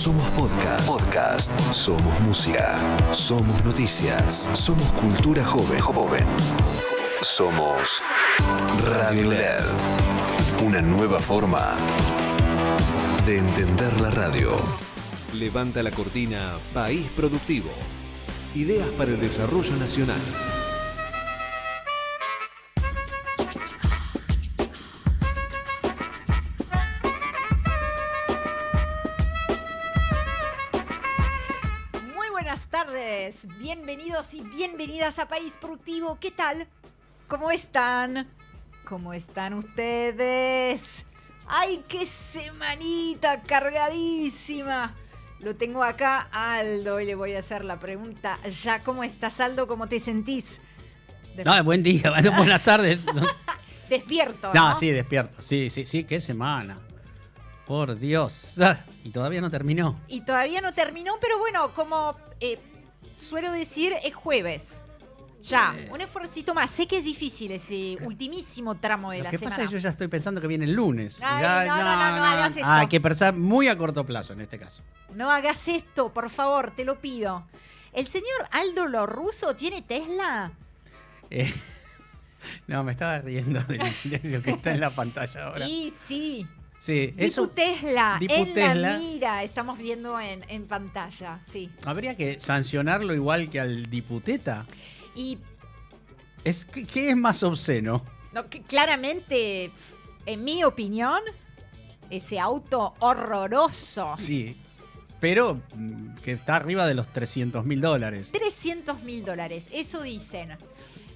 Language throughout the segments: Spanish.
Somos podcast. Somos música. Somos noticias. Somos cultura joven. Somos Radio LED. Una nueva forma de entender la radio. Levanta la cortina País Productivo. Ideas para el desarrollo nacional. Muy buenas tardes, bienvenidos y bienvenidas a País Productivo. ¿Qué tal? ¿Cómo están? ¿Cómo están ustedes? ¡Ay, qué semanita cargadísima! Lo tengo acá, Aldo, y le voy a hacer la pregunta ya. ¿Cómo estás, Aldo? ¿Cómo te sentís? Buen día, buenas tardes. Despierto, ¿no? No, sí, despierto. Sí, qué semana. Por Dios. Y todavía no terminó. Y todavía no terminó, pero bueno, como suelo decir, es jueves. Ya, un esfuercito más. Sé que es difícil ese ultimísimo tramo de la semana. Lo que pasa es que yo ya estoy pensando que viene el lunes. Ay, no hagas esto. Hay que pensar muy a corto plazo en este caso. No hagas esto, por favor, te lo pido. ¿El señor Aldo Lorruso tiene Tesla? No, me estaba riendo de lo que está en la pantalla ahora. Y sí. Sí, Dipu Tesla, Dipu en Tesla. la mira, estamos viendo en pantalla, sí. Habría que sancionarlo igual que al diputeta. Y ¿Qué es más obsceno? no, que claramente, en mi opinión, ese auto horroroso. Sí, pero que está arriba de los $300.000. $300.000, eso dicen.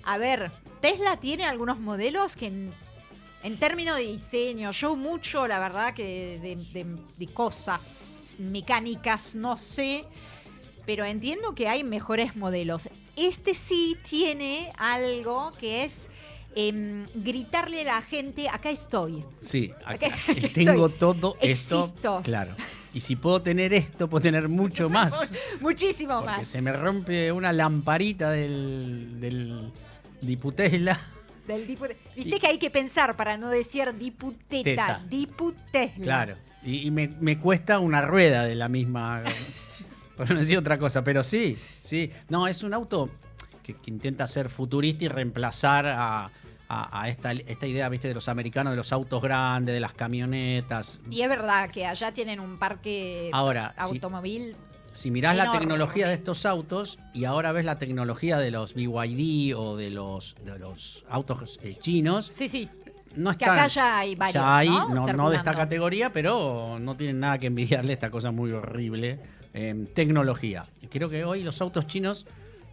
A ver, Tesla tiene algunos modelos que en términos de diseño, yo mucho, la verdad, que de cosas mecánicas no sé, pero entiendo que hay mejores modelos. Este sí tiene algo que es gritarle a la gente, acá estoy. Sí, acá Acá tengo estoy. todo esto. Existos. Claro. Y si puedo tener esto, puedo tener mucho más. Muchísimo Porque más. se me rompe una lamparita del diputesla. Viste que hay que pensar para no decir diputeta, Teta. diputesla. Claro. Y me cuesta una rueda de la misma. Por no decir otra cosa, pero sí. No, es un auto que intenta ser futurista y reemplazar a esta idea, viste, de los americanos, de los autos grandes, de las camionetas. Y es verdad que allá tienen un parque automóvil. Si mirás la enorme. tecnología de estos autos y ahora ves la tecnología de los BYD o de los autos chinos, Sí. no Que están. acá ya hay varios, Ya hay, ¿no? no de Circulando. esta categoría, pero no tienen nada que envidiarle a esta cosa muy horrible. Tecnología. Creo que hoy los autos chinos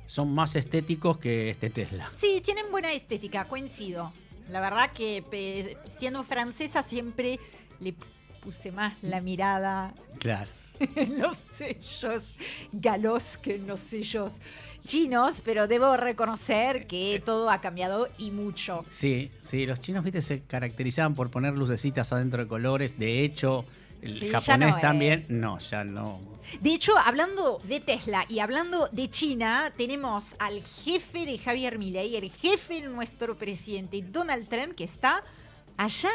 son más estéticos que este Tesla. Sí, tienen buena estética, coincido. La verdad que siendo francesa siempre le puse más la mirada Claro. en los sellos galos que en los sellos chinos, pero debo reconocer que todo ha cambiado y mucho. Sí, los chinos, viste, se caracterizaban por poner lucecitas adentro de colores. De hecho, el Sí, ya japonés no, también. No, ya no. De hecho, hablando de Tesla y hablando de China, tenemos al jefe de Javier Milei, el jefe de nuestro presidente Donald Trump, que está allá.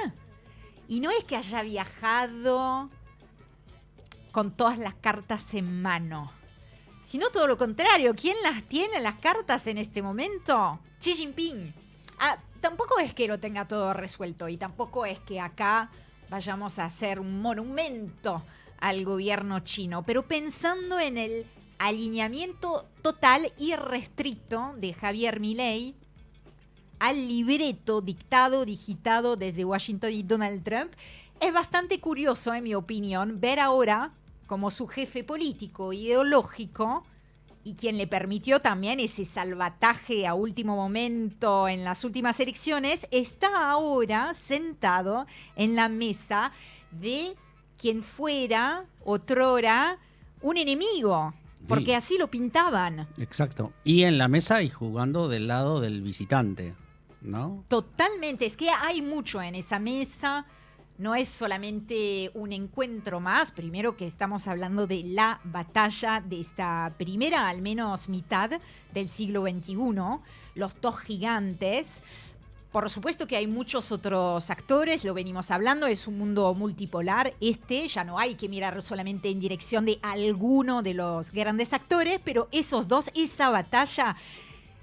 Y no es que haya viajado con todas las cartas en mano, sino todo lo contrario. ¿Quién las tiene las cartas en este momento? Xi Jinping. Tampoco es que lo tenga todo resuelto y tampoco es que acá vayamos a hacer un monumento al gobierno chino, pero pensando en el alineamiento total y restricto de Javier Milei al libreto digitado desde Washington y Donald Trump, es bastante curioso, en mi opinión, ver ahora como su jefe político, ideológico, y quien le permitió también ese salvataje a último momento en las últimas elecciones, está ahora sentado en la mesa de quien fuera otrora un enemigo, porque Sí. así lo pintaban. Exacto. Y en la mesa y jugando del lado del visitante, ¿no? Totalmente, es que hay mucho en esa mesa. No es solamente un encuentro más, primero que estamos hablando de la batalla de esta primera, al menos mitad del siglo XXI, los dos gigantes. Por supuesto que hay muchos otros actores, lo venimos hablando, es un mundo multipolar. Ya no hay que mirar solamente en dirección de alguno de los grandes actores, pero esos dos, esa batalla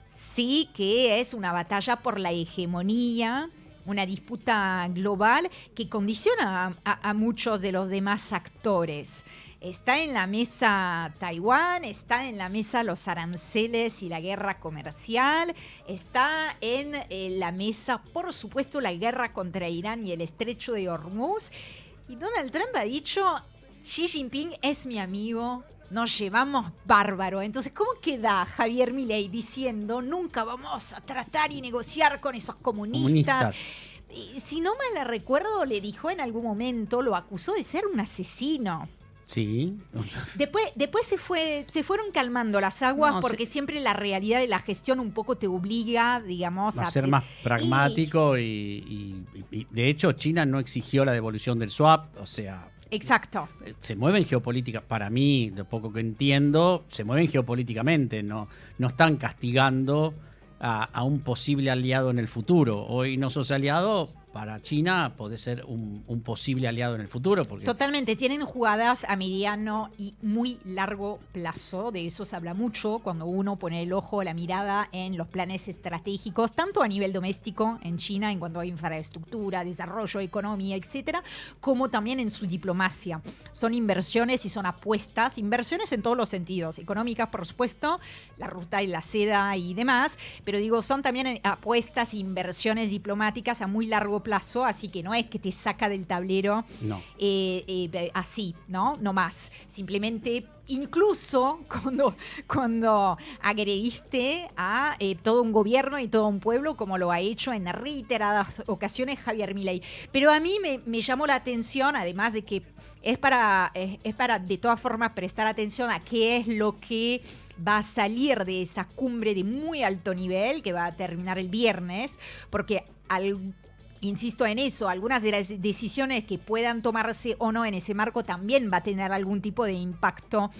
sí que es una batalla por la hegemonía, una disputa global que condiciona a muchos de los demás actores. Está en la mesa Taiwán, está en la mesa los aranceles y la guerra comercial, está en la mesa, por supuesto, la guerra contra Irán y el estrecho de Hormuz. Y Donald Trump ha dicho, Xi Jinping es mi amigo, nos llevamos bárbaro. Entonces, ¿cómo queda Javier Milei diciendo nunca vamos a tratar y negociar con esos comunistas? Si no mal la recuerdo, le dijo en algún momento, lo acusó de ser un asesino. Sí. Después se fueron calmando las aguas porque siempre la realidad de la gestión un poco te obliga, digamos, a ser más pragmático y de hecho China no exigió la devolución del swap, o sea... Exacto. Se mueven geopolíticas, para mí, de poco que entiendo, se mueven geopolíticamente, no están castigando a un posible aliado en el futuro. Hoy no sos aliado, para China puede ser un posible aliado en el futuro. Porque... Totalmente, tienen jugadas a mediano y muy largo plazo, de eso se habla mucho cuando uno pone el ojo, la mirada en los planes estratégicos, tanto a nivel doméstico en China en cuanto a infraestructura, desarrollo, economía, etcétera, como también en su diplomacia. Son inversiones y son apuestas, inversiones en todos los sentidos, económicas por supuesto, la ruta y la seda y demás, pero digo, son también apuestas e inversiones diplomáticas a muy largo plazo, así que no es que te saca del tablero así, ¿no? No más. Simplemente, incluso cuando agrediste a todo un gobierno y todo un pueblo, como lo ha hecho en reiteradas ocasiones Javier Milei. Pero a mí me llamó la atención, además de que es para de todas formas prestar atención a qué es lo que va a salir de esa cumbre de muy alto nivel que va a terminar el viernes, porque insisto en eso, algunas de las decisiones que puedan tomarse o no en ese marco también va a tener algún tipo de impacto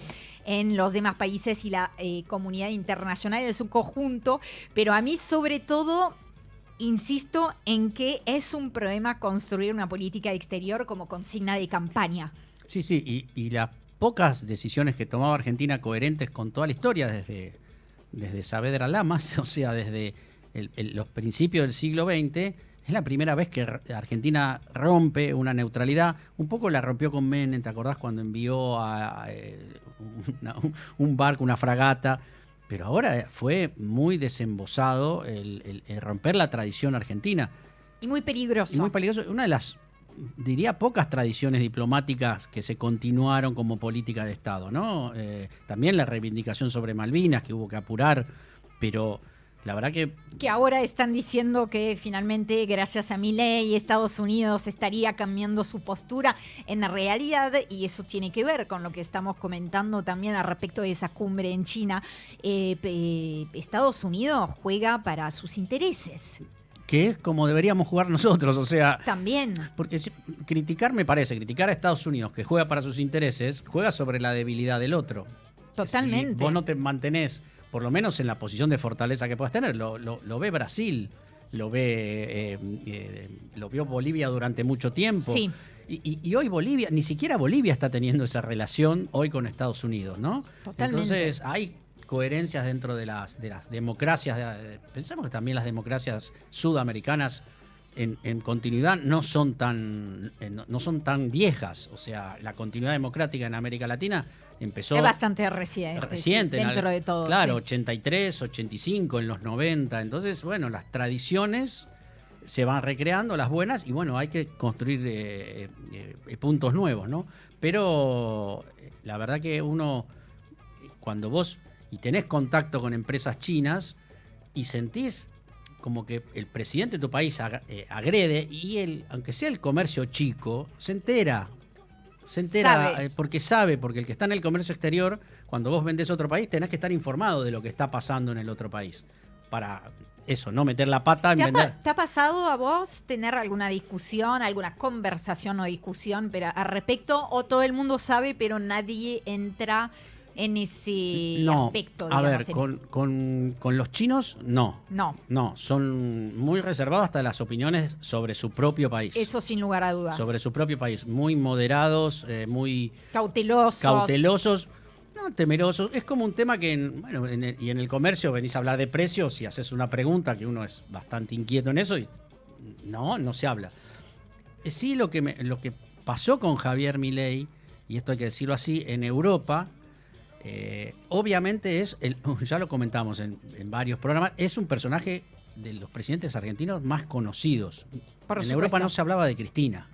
en los demás países y la comunidad internacional en su conjunto, pero a mí sobre todo insisto en que es un problema construir una política exterior como consigna de campaña. Sí, y las pocas decisiones que tomaba Argentina coherentes con toda la historia, desde Saavedra Lamas, o sea, desde los principios del siglo XX, es la primera vez que Argentina rompe una neutralidad. Un poco la rompió con Menem, ¿te acordás? Cuando envió un barco, una fragata. Pero ahora fue muy desembosado el romper la tradición argentina. Y muy peligroso. Y muy peligroso. Una de las, diría, pocas tradiciones diplomáticas que se continuaron como política de Estado, ¿no? También la reivindicación sobre Malvinas, que hubo que apurar, pero... La verdad que ahora están diciendo que finalmente, gracias a Milei, Estados Unidos estaría cambiando su postura. En realidad, y eso tiene que ver con lo que estamos comentando también al respecto de esa cumbre en China, Estados Unidos juega para sus intereses. Que es como deberíamos jugar nosotros, o sea... También. Porque criticar a Estados Unidos, que juega para sus intereses, juega sobre la debilidad del otro. Totalmente. Si vos no te mantenés... por lo menos en la posición de fortaleza que puedas tener. Lo ve Brasil, lo vio Bolivia durante mucho tiempo. Sí. Y hoy Bolivia, ni siquiera Bolivia está teniendo esa relación hoy con Estados Unidos, ¿no? Totalmente. Entonces hay coherencias dentro de las democracias. Pensamos que también las democracias sudamericanas en continuidad no son tan viejas. O sea, la continuidad democrática en América Latina empezó... Es bastante reciente sí, dentro de todo. Claro, sí. 83, 85, en los 90. Entonces, bueno, las tradiciones se van recreando, las buenas, y bueno, hay que construir puntos nuevos, ¿no? Pero la verdad que uno, cuando vos y tenés contacto con empresas chinas y sentís como que el presidente de tu país agrede, y aunque sea el comercio chico, se entera, porque el que está en el comercio exterior, cuando vos vendés a otro país, tenés que estar informado de lo que está pasando en el otro país, para eso, no meter la pata en vender. ¿Te ha pasado a vos tener alguna discusión, alguna conversación o discusión pero al respecto, o todo el mundo sabe pero nadie entra en ese No, aspecto? a ver, digamos, con los chinos, no. No, No, son muy reservados hasta las opiniones sobre su propio país. eso sin lugar a dudas. Sobre su propio país. Muy moderados, muy Cautelosos. cautelosos, no temerosos. Es como un tema que, y en el comercio venís a hablar de precios y haces una pregunta que uno es bastante inquieto en eso y no se habla. Sí, lo que pasó con Javier Milei, y esto hay que decirlo así, en Europa, obviamente ya lo comentamos en varios programas, es un personaje de los presidentes argentinos más conocidos. Por En supuesto. Europa no se hablaba de Cristina.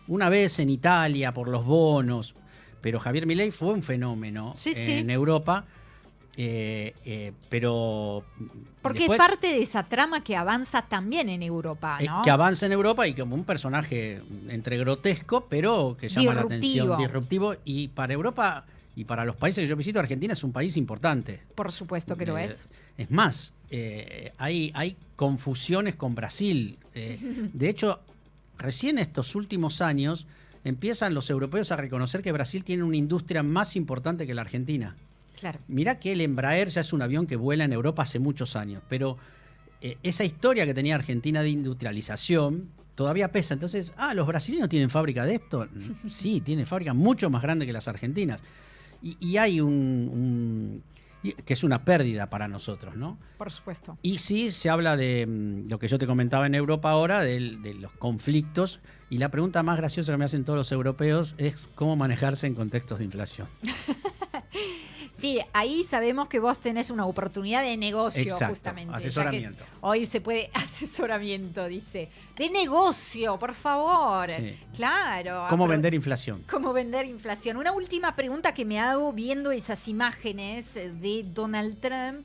Una vez en Italia por los bonos, pero Javier Milei fue un fenómeno Sí, en sí. Europa, pero Porque después, es parte de esa trama que avanza también en Europa, ¿no? que avanza en Europa y como un personaje entre grotesco, pero que llama la atención, disruptivo. Y para Europa y para los países que yo visito, Argentina es un país importante. Por supuesto que lo es. Es más, hay confusiones con Brasil. De hecho, recién estos últimos años empiezan los europeos a reconocer que Brasil tiene una industria más importante que la Argentina. Claro. Mirá que el Embraer ya es un avión que vuela en Europa hace muchos años, pero esa historia que tenía Argentina de industrialización todavía pesa. Entonces, ¿los brasileños tienen fábrica de esto? Sí, tienen fábrica mucho más grande que las argentinas. Y hay que es una pérdida para nosotros, ¿no? Por supuesto. Y sí se habla de lo que yo te comentaba en Europa ahora, de los conflictos. Y la pregunta más graciosa que me hacen todos los europeos es cómo manejarse en contextos de inflación. Sí, ahí sabemos que vos tenés una oportunidad de negocio, Exacto, justamente. asesoramiento. Ya que hoy se puede, asesoramiento, dice. De negocio, por favor. Sí. Claro. ¿Cómo vender inflación? ¿Cómo vender inflación? Una última pregunta que me hago viendo esas imágenes de Donald Trump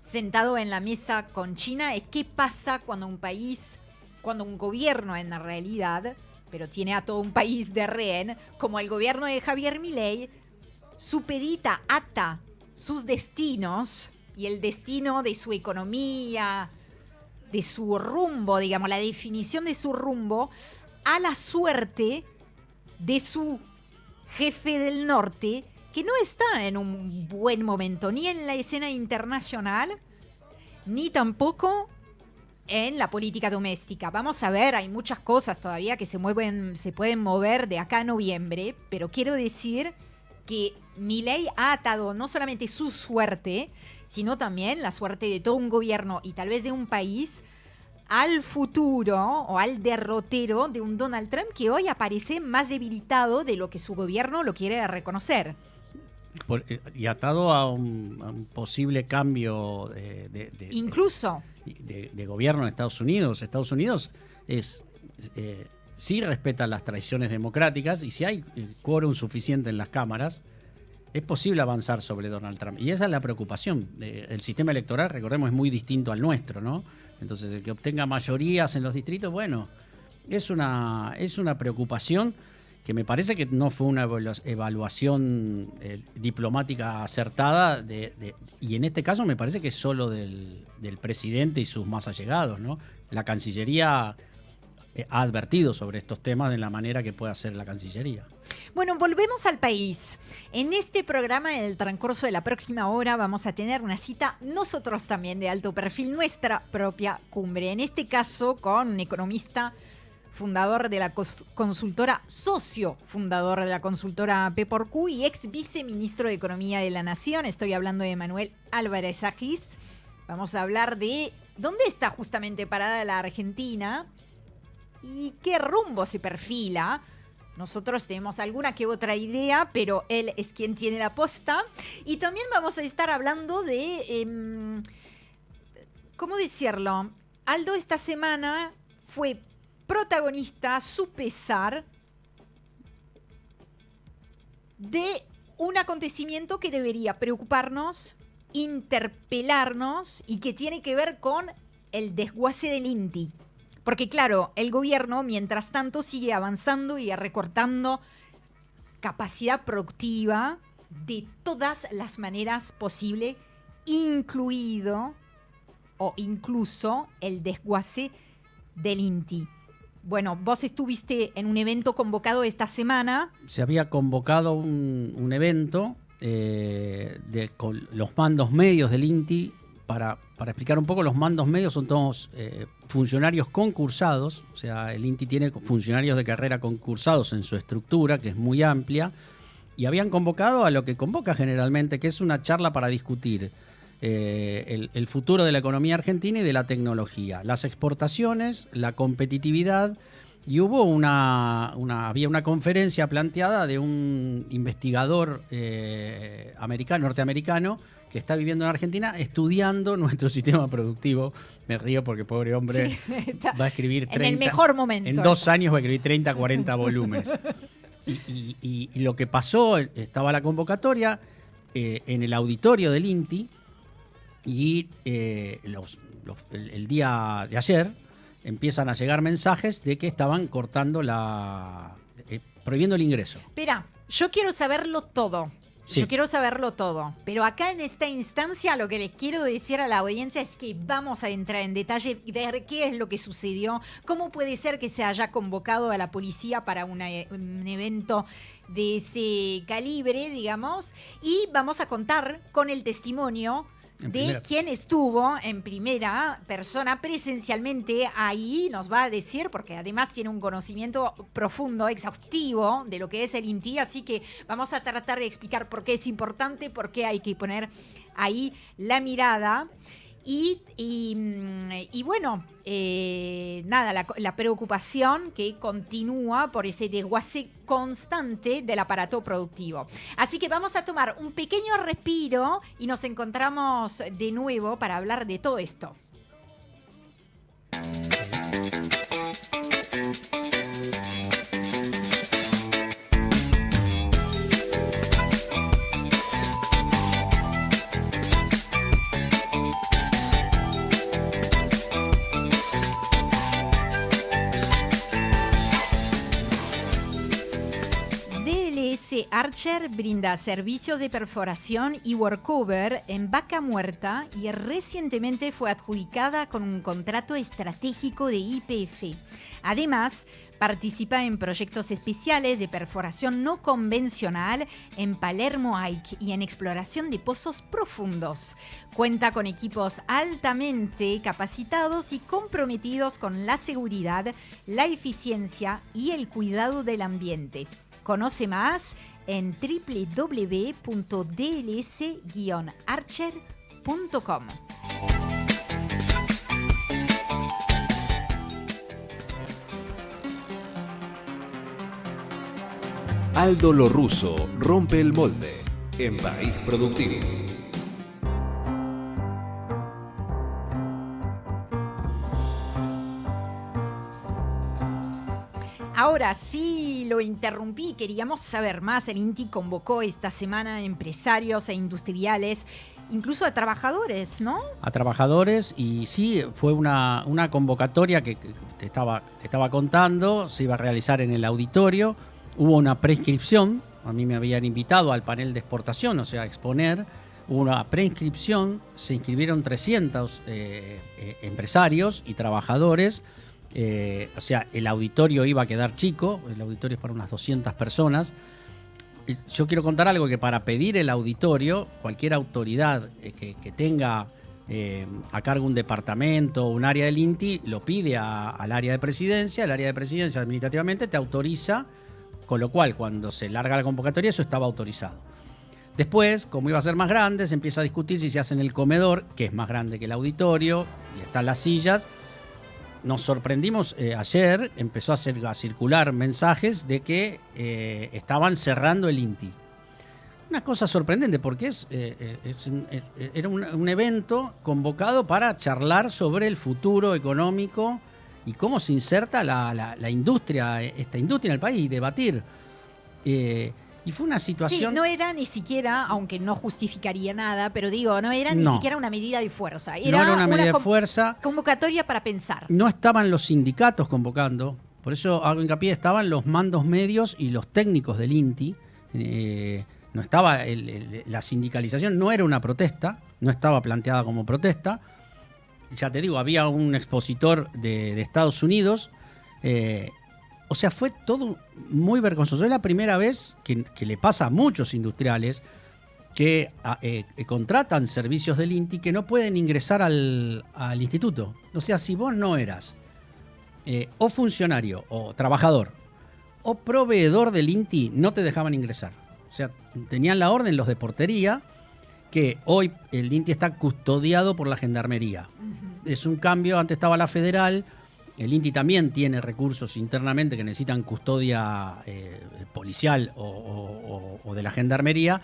sentado en la mesa con China es qué pasa cuando un gobierno en realidad, pero tiene a todo un país de rehén, como el gobierno de Javier Milei, supedita, ata sus destinos y el destino de su economía, de su rumbo, digamos, la definición de su rumbo, a la suerte de su jefe del norte, que no está en un buen momento, ni en la escena internacional, ni tampoco en la política doméstica. Vamos a ver, hay muchas cosas todavía que se pueden mover de acá a noviembre, pero quiero decir que Milei ha atado no solamente su suerte, sino también la suerte de todo un gobierno y tal vez de un país al futuro o al derrotero de un Donald Trump que hoy aparece más debilitado de lo que su gobierno lo quiere reconocer. Y atado a un posible cambio Incluso de gobierno en Estados Unidos. Estados Unidos sí respeta las tradiciones democráticas y si hay quórum suficiente en las cámaras, es posible avanzar sobre Donald Trump. Y esa es la preocupación. El sistema electoral, recordemos, es muy distinto al nuestro, ¿no? Entonces, el que obtenga mayorías en los distritos, bueno, es una preocupación que me parece que no fue una evaluación diplomática acertada, y en este caso me parece que es solo del presidente y sus más allegados, ¿no? La Cancillería ha advertido sobre estos temas de la manera que puede hacer la Cancillería. Bueno, volvemos al país. En este programa, en el transcurso de la próxima hora, vamos a tener una cita nosotros también de alto perfil, nuestra propia cumbre. En este caso, con un economista fundador de la consultora, socio fundador de la consultora P4Q y ex viceministro de Economía de la Nación. Estoy hablando de Manuel Álvarez Agis. Vamos a hablar de dónde está justamente parada la Argentina y qué rumbo se perfila. Nosotros tenemos alguna que otra idea, pero él es quien tiene la posta. Y también vamos a estar hablando de, ¿cómo decirlo? Aldo esta semana fue protagonista, a su pesar, de un acontecimiento que debería preocuparnos, interpelarnos y que tiene que ver con el desguace del INTI. Porque claro, el gobierno, mientras tanto, sigue avanzando y recortando capacidad productiva de todas las maneras posibles, incluido o incluso el desguace del INTI. Bueno, vos estuviste en un evento convocado esta semana. Se había convocado un evento con los mandos medios del INTI. Para explicar un poco, los mandos medios son todos funcionarios concursados, o sea, el INTI tiene funcionarios de carrera concursados en su estructura, que es muy amplia, y habían convocado a lo que convoca generalmente, que es una charla para discutir el futuro de la economía argentina y de la tecnología, las exportaciones, la competitividad, y hubo había una conferencia planteada de un investigador norteamericano, que está viviendo en Argentina, estudiando nuestro sistema productivo. Me río porque pobre hombre va a escribir 30... En el mejor momento. En 2 años va a escribir 30, 40 volúmenes. Y lo que pasó, estaba la convocatoria en el auditorio del INTI y el día de ayer empiezan a llegar mensajes de que estaban cortando prohibiendo el ingreso. Espera, yo quiero saberlo todo. Sí. Yo quiero saberlo todo, pero acá en esta instancia lo que les quiero decir a la audiencia es que vamos a entrar en detalle y ver qué es lo que sucedió, cómo puede ser que se haya convocado a la policía para un evento de ese calibre, digamos, y vamos a contar con el testimonio de quien estuvo en primera persona presencialmente ahí, nos va a decir, porque además tiene un conocimiento profundo, exhaustivo de lo que es el INTI, así que vamos a tratar de explicar por qué es importante, por qué hay que poner ahí la mirada. Y bueno, nada, la preocupación que continúa por ese desguace constante del aparato productivo. Así que vamos a tomar un pequeño respiro y nos encontramos de nuevo para hablar de todo esto. Archer brinda servicios de perforación y workover en Vaca Muerta y recientemente fue adjudicada con un contrato estratégico de YPF. Además, participa en proyectos especiales de perforación no convencional en Palermo Hike y en exploración de pozos profundos. Cuenta con equipos altamente capacitados y comprometidos con la seguridad, la eficiencia y el cuidado del ambiente. Conoce más en www.dls-archer.com. Aldo Lo Russo rompe el molde en País Productivo. Ahora sí, lo interrumpí, queríamos saber más. El INTI convocó esta semana a empresarios e industriales, incluso a trabajadores, ¿no? A trabajadores, y sí, fue una convocatoria que te estaba contando, se iba a realizar en el auditorio. Hubo una preinscripción, a mí me habían invitado al panel de exportación, o sea, a exponer. Hubo una preinscripción, se inscribieron 300 empresarios y trabajadores. O sea, el auditorio iba a quedar chico, el auditorio es para unas 200 personas. Yo quiero contar algo, que para pedir el auditorio, cualquier autoridad que tenga a cargo un departamento o un área del INTI, lo pide al área de presidencia. El área de presidencia administrativamente te autoriza, con lo cual cuando se larga la convocatoria eso estaba autorizado. Después, como iba a ser más grande, se empieza a discutir si se hace en el comedor, que es más grande que el auditorio, y están las sillas. Nos sorprendimos ayer, empezó a circular mensajes de que estaban cerrando el INTI. Una cosa sorprendente, porque era un evento convocado para charlar sobre el futuro económico y cómo se inserta la industria, esta industria en el país, y debatir. Y fue una situación... Sí, no era ni siquiera, aunque no justificaría nada, pero digo, no era ni siquiera una medida de fuerza. No era una medida de fuerza. Convocatoria para pensar. No estaban los sindicatos convocando, por eso hago hincapié, estaban los mandos medios y los técnicos del INTI. No estaba la sindicalización, no era una protesta, no estaba planteada como protesta. Ya te digo, había un expositor de Estados Unidos. O sea, fue todo muy vergonzoso. Es la primera vez que le pasa a muchos industriales que contratan servicios del INTI que no pueden ingresar al instituto. O sea, si vos no eras o funcionario o trabajador o proveedor del INTI, no te dejaban ingresar. O sea, tenían la orden los de portería, que hoy el INTI está custodiado por la Gendarmería. Es un cambio, antes estaba la Federal, el INTI también tiene recursos internamente que necesitan custodia policial o de la Gendarmería.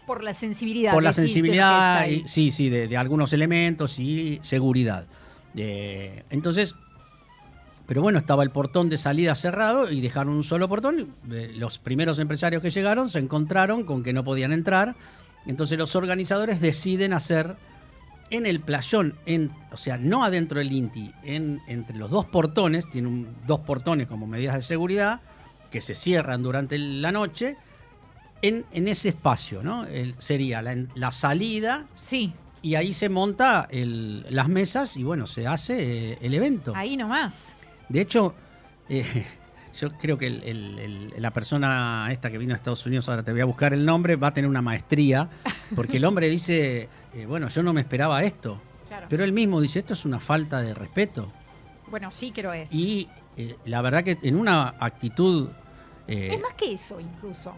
Por la sensibilidad. Por la decís, sensibilidad, de lo que está ahí. sí, de algunos elementos y seguridad. Entonces, pero bueno, estaba el portón de salida cerrado y dejaron un solo portón. Los primeros empresarios que llegaron se encontraron con que no podían entrar. Entonces los organizadores deciden hacer en el playón, o sea, no adentro del INTI, entre los dos portones, tienen dos portones como medidas de seguridad que se cierran durante la noche, en ese espacio, ¿no? Sería la salida. Sí. Y ahí se monta las mesas y bueno, se hace el evento. Ahí nomás. De hecho, yo creo que la persona esta que vino a Estados Unidos, ahora te voy a buscar el nombre, va a tener una maestría, porque el hombre dice, bueno, yo no me esperaba esto. Claro. Pero él mismo dice, esto es una falta de respeto. Bueno, sí que lo es. Y la verdad que en una actitud... es más que eso, incluso.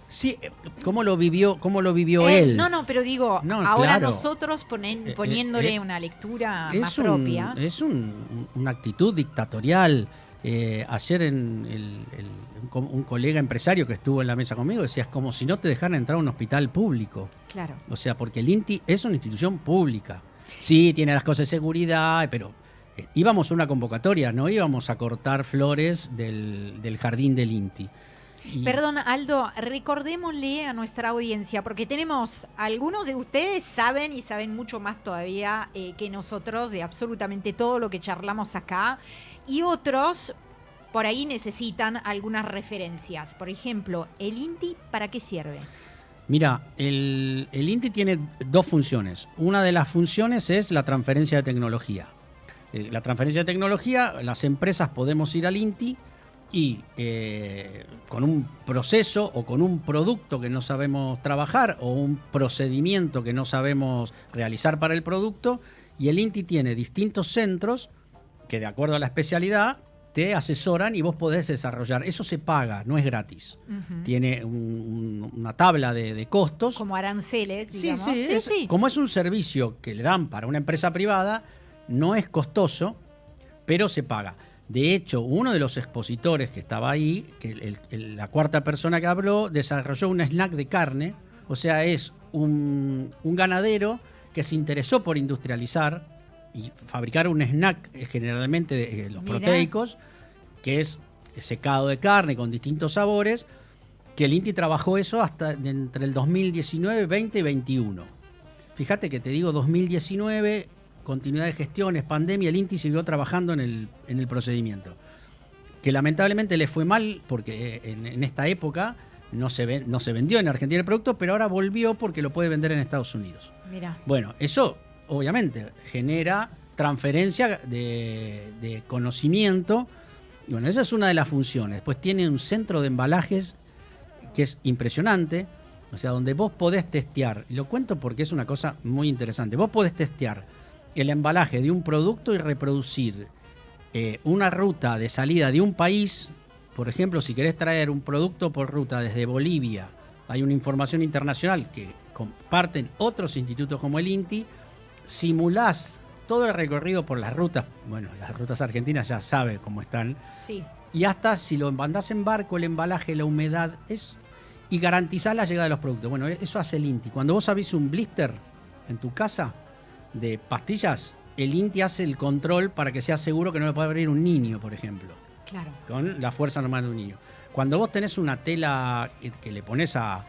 Sí, ¿cómo lo vivió él? No, pero digo, No, ahora claro. nosotros poniéndole una lectura más es propia. Es una actitud dictatorial. Ayer un colega empresario que estuvo en la mesa conmigo decía, es como si no te dejaran entrar a un hospital público. Claro. O sea, porque el INTI es una institución pública. Sí, tiene las cosas de seguridad, pero íbamos a una convocatoria, no íbamos a cortar flores del jardín del INTI. Perdón, Aldo, recordémosle a nuestra audiencia, porque tenemos, algunos de ustedes saben y saben mucho más todavía que nosotros de absolutamente todo lo que charlamos acá, y otros por ahí necesitan algunas referencias. Por ejemplo, ¿el INTI para qué sirve? Mira, el INTI tiene dos funciones. Una de las funciones es la transferencia de tecnología. La transferencia de tecnología, las empresas podemos ir al INTI y con un proceso o con un producto que no sabemos trabajar o un procedimiento que no sabemos realizar para el producto, y el INTI tiene distintos centros que de acuerdo a la especialidad te asesoran y vos podés desarrollar. Eso se paga, no es gratis. Tiene una tabla de costos. Como aranceles, digamos. Sí. Como es un servicio que le dan para una empresa privada, no es costoso, pero se paga. De hecho, uno de los expositores que estaba ahí, que la cuarta persona que habló, desarrolló un snack de carne. O sea, es un ganadero que se interesó por industrializar y fabricar un snack, generalmente de los proteicos, que es secado de carne con distintos sabores, que el INTI trabajó eso hasta entre el 2019, 20 y 21. Fíjate que te digo 2019... continuidad de gestiones, pandemia, el INTI siguió trabajando en el procedimiento. Que lamentablemente le fue mal porque en esta época no se vendió en Argentina el producto, pero ahora volvió porque lo puede vender en Estados Unidos. Mirá. Bueno, eso obviamente genera transferencia de conocimiento. Y bueno, esa es una de las funciones. Después tiene un centro de embalajes que es impresionante, o sea, donde vos podés testear. Y lo cuento porque es una cosa muy interesante. Vos podés testear el embalaje de un producto y reproducir una ruta de salida de un país. Por ejemplo, si querés traer un producto por ruta desde Bolivia, hay una información internacional que comparten otros institutos como el INTI, simulás todo el recorrido por las rutas. Bueno, las rutas argentinas ya sabe cómo están. Sí. Y hasta si lo mandás en barco, el embalaje, la humedad, y garantizás la llegada de los productos. Bueno, eso hace el INTI. Cuando vos abrís un blister en tu casa de pastillas, el INTI hace el control para que sea seguro que no lo pueda abrir un niño, por ejemplo. Claro. Con la fuerza normal de un niño. Cuando vos tenés una tela que le pones a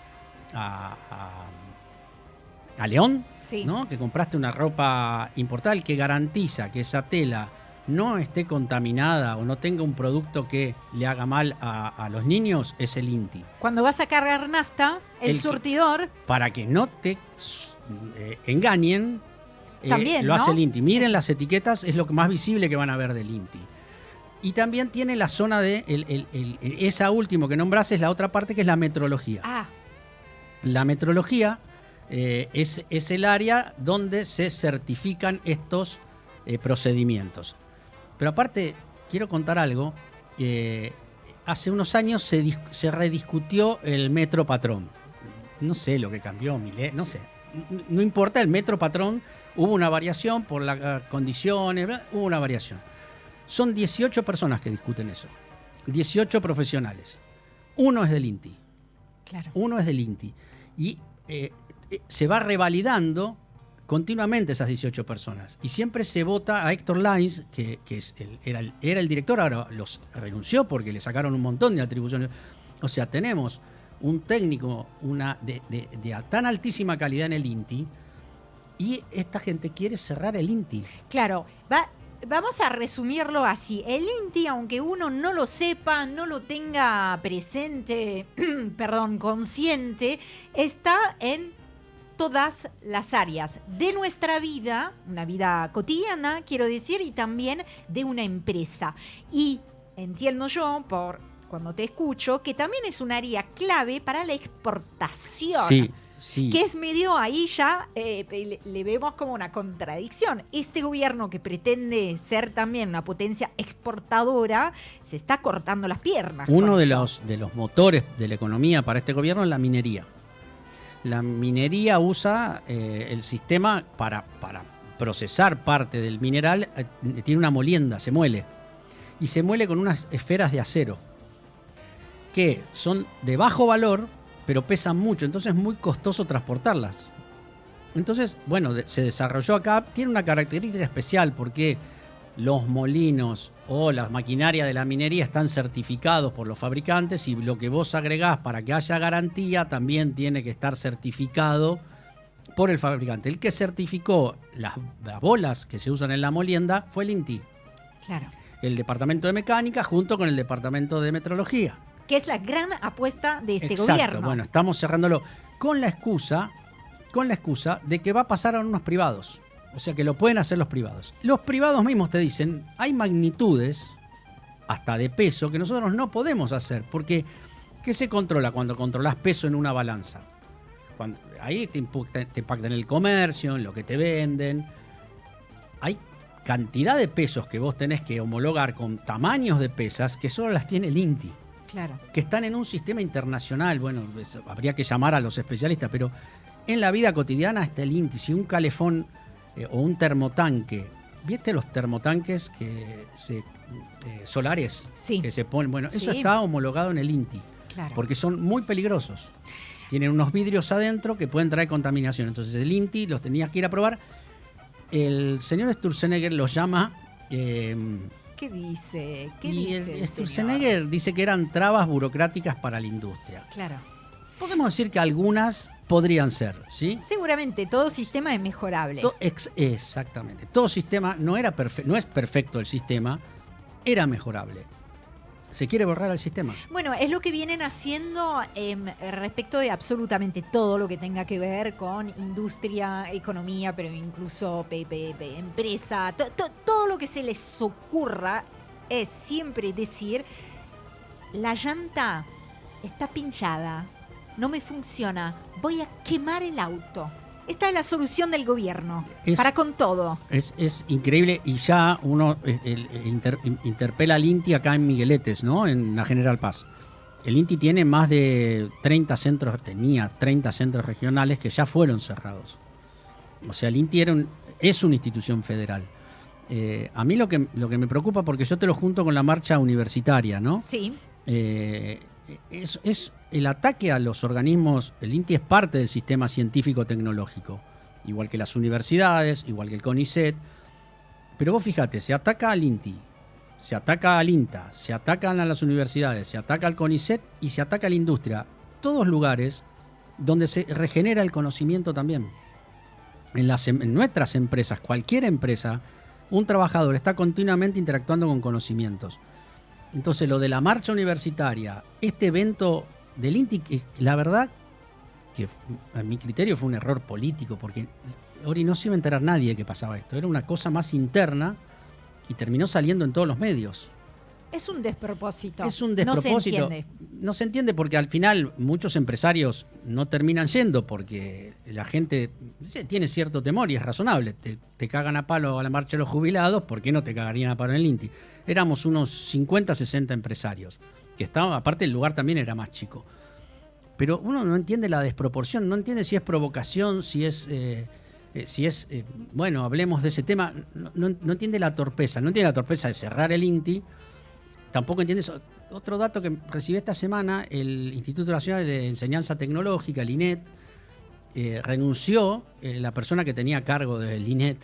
León, Sí. ¿no? Que compraste una ropa importada, el que garantiza que esa tela no esté contaminada o no tenga un producto que le haga mal a los niños, es el INTI. Cuando vas a cargar nafta, el surtidor... Para que no te engañen, También, lo hace ¿no? el INTI. Miren las etiquetas, es lo más visible que van a ver del INTI. Y también tiene la zona de... esa última que nombrás es la otra parte, que es la metrología. Ah, La metrología es el área donde se certifican estos procedimientos. Pero aparte, quiero contar algo. Hace unos años se rediscutió el metro patrón. No sé lo que cambió, no sé. No importa, el metro patrón, hubo una variación por las condiciones, hubo una variación. Son 18 personas que discuten eso. 18 profesionales. Uno es del INTI. Claro. Uno es del INTI. Y se va revalidando continuamente esas 18 personas. Y siempre se vota a Héctor Lainz, que era el director, ahora renunció porque le sacaron un montón de atribuciones. O sea, tenemos un técnico de tan altísima calidad en el INTI, y esta gente quiere cerrar el INTI. Claro, vamos a resumirlo así. El INTI, aunque uno no lo sepa, no lo tenga presente, consciente, está en todas las áreas de nuestra vida, una vida cotidiana, quiero decir, y también de una empresa. Y entiendo yo, cuando te escucho, que también es un área clave para la exportación. Sí, sí. Que es medio ahí ya, le vemos como una contradicción. Este gobierno que pretende ser también una potencia exportadora, se está cortando las piernas. Uno de los motores de la economía para este gobierno es la minería. La minería usa el sistema para procesar parte del mineral, tiene una molienda, se muele. Y se muele con unas esferas de acero, que son de bajo valor, pero pesan mucho, entonces es muy costoso transportarlas. Entonces, bueno, se desarrolló acá, tiene una característica especial porque los molinos o las maquinarias de la minería están certificados por los fabricantes, y lo que vos agregás para que haya garantía también tiene que estar certificado por el fabricante. El que certificó las bolas que se usan en la molienda fue el INTI. Claro. El departamento de mecánica junto con el departamento de metrología. Que es la gran apuesta de este Exacto. gobierno. Bueno, estamos cerrándolo con la excusa de que va a pasar a unos privados. O sea, que lo pueden hacer los privados. Los privados mismos te dicen, hay magnitudes, hasta de peso, que nosotros no podemos hacer. Porque, ¿qué se controla cuando controlas peso en una balanza? Ahí te impacta en el comercio, en lo que te venden. Hay cantidad de pesos que vos tenés que homologar con tamaños de pesas que solo las tiene el INTI. Claro. Que están en un sistema internacional. Bueno, habría que llamar a los especialistas, pero en la vida cotidiana está el INTI. Si un calefón o un termotanque, ¿viste los termotanques solares? Sí. Que se ponen. Bueno, eso Sí. está homologado en el INTI. Claro. Porque son muy peligrosos. Tienen unos vidrios adentro que pueden traer contaminación. Entonces el INTI los tenía que ir a probar. El señor Sturzenegger los llama. ¿Qué dice? ¿Qué Y dice el Sturzenegger señor? dice que eran trabas burocráticas para la industria. Claro. Podemos decir que algunas podrían ser, ¿sí? Seguramente todo sistema es mejorable. Exactamente. Todo sistema no es perfecto el sistema, era mejorable. Se quiere borrar el sistema. Bueno, es lo que vienen haciendo respecto de absolutamente todo lo que tenga que ver con industria, economía, pero incluso empresa. Todo lo que se les ocurra es siempre decir, la llanta está pinchada, no me funciona, voy a quemar el auto. Esta es la solución del gobierno, para con todo. Es increíble, y ya uno interpela al INTI acá en Migueletes, ¿no? En la General Paz. El INTI tiene más de 30 centros, tenía 30 centros regionales que ya fueron cerrados. O sea, el INTI es una institución federal. A mí lo que me preocupa, porque yo te lo junto con la marcha universitaria, ¿no? Sí. Es el ataque a los organismos. El INTI es parte del sistema científico-tecnológico, igual que las universidades, igual que el CONICET. Pero vos fíjate, se ataca al INTI, se ataca al INTA, se atacan a las universidades, se ataca al CONICET y se ataca a la industria. Todos lugares donde se regenera el conocimiento también. En nuestras empresas, cualquier empresa, un trabajador está continuamente interactuando con conocimientos. Entonces, lo de la marcha universitaria, este evento del INTI, la verdad que a mi criterio fue un error político, porque Ori, no se iba a enterar nadie de que pasaba esto. Era una cosa más interna y terminó saliendo en todos los medios. Es un despropósito. Es un despropósito. No se entiende. No se entiende porque al final muchos empresarios no terminan yendo porque la gente tiene cierto temor y es razonable. Te cagan a palo a la marcha de los jubilados, ¿por qué no te cagarían a palo en el INTI? Éramos unos 50, 60 empresarios, que estaban, aparte el lugar también era más chico. Pero uno no entiende la desproporción, no entiende si es provocación, si es, bueno, hablemos de ese tema. No entiende la torpeza, no entiende la torpeza de cerrar el INTI. Tampoco entiende eso. Otro dato que recibí esta semana, el Instituto Nacional de Enseñanza Tecnológica, el INET, renunció la persona que tenía cargo del INET,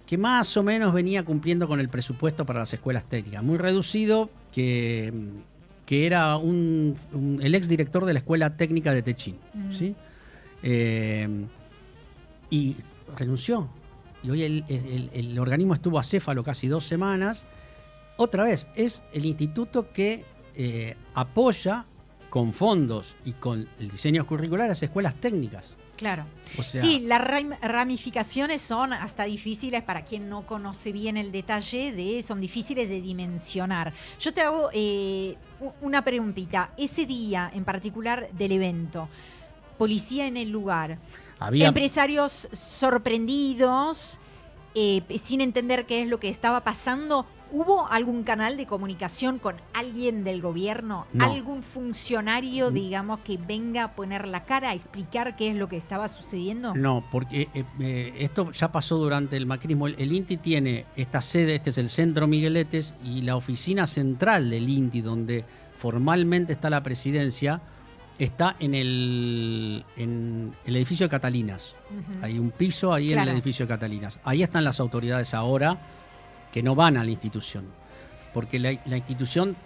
que más o menos venía cumpliendo con el presupuesto para las escuelas técnicas, muy reducido, que era el exdirector de la Escuela Técnica de Techín. ¿Sí? Y renunció. Y hoy el organismo estuvo acéfalo casi 2 semanas. Otra vez, es el instituto que apoya con fondos y con el diseño curricular las escuelas técnicas. Claro. O sea, sí, las ramificaciones son hasta difíciles para quien no conoce bien el detalle, son difíciles de dimensionar. Yo te hago una preguntita. Ese día en particular del evento, policía en el lugar, empresarios sorprendidos, sin entender qué es lo que estaba pasando. ¿Hubo algún canal de comunicación con alguien del gobierno? No. ¿Algún funcionario, digamos, que venga a poner la cara a explicar qué es lo que estaba sucediendo? No, porque esto ya pasó durante el macrismo. El INTI tiene esta sede, este es el Centro Migueletes, y la oficina central del INTI, donde formalmente está la presidencia, está en el edificio de Catalinas. Uh-huh. Hay un piso ahí en el edificio de Catalinas. Ahí están las autoridades ahora, que no van a la institución, porque la institución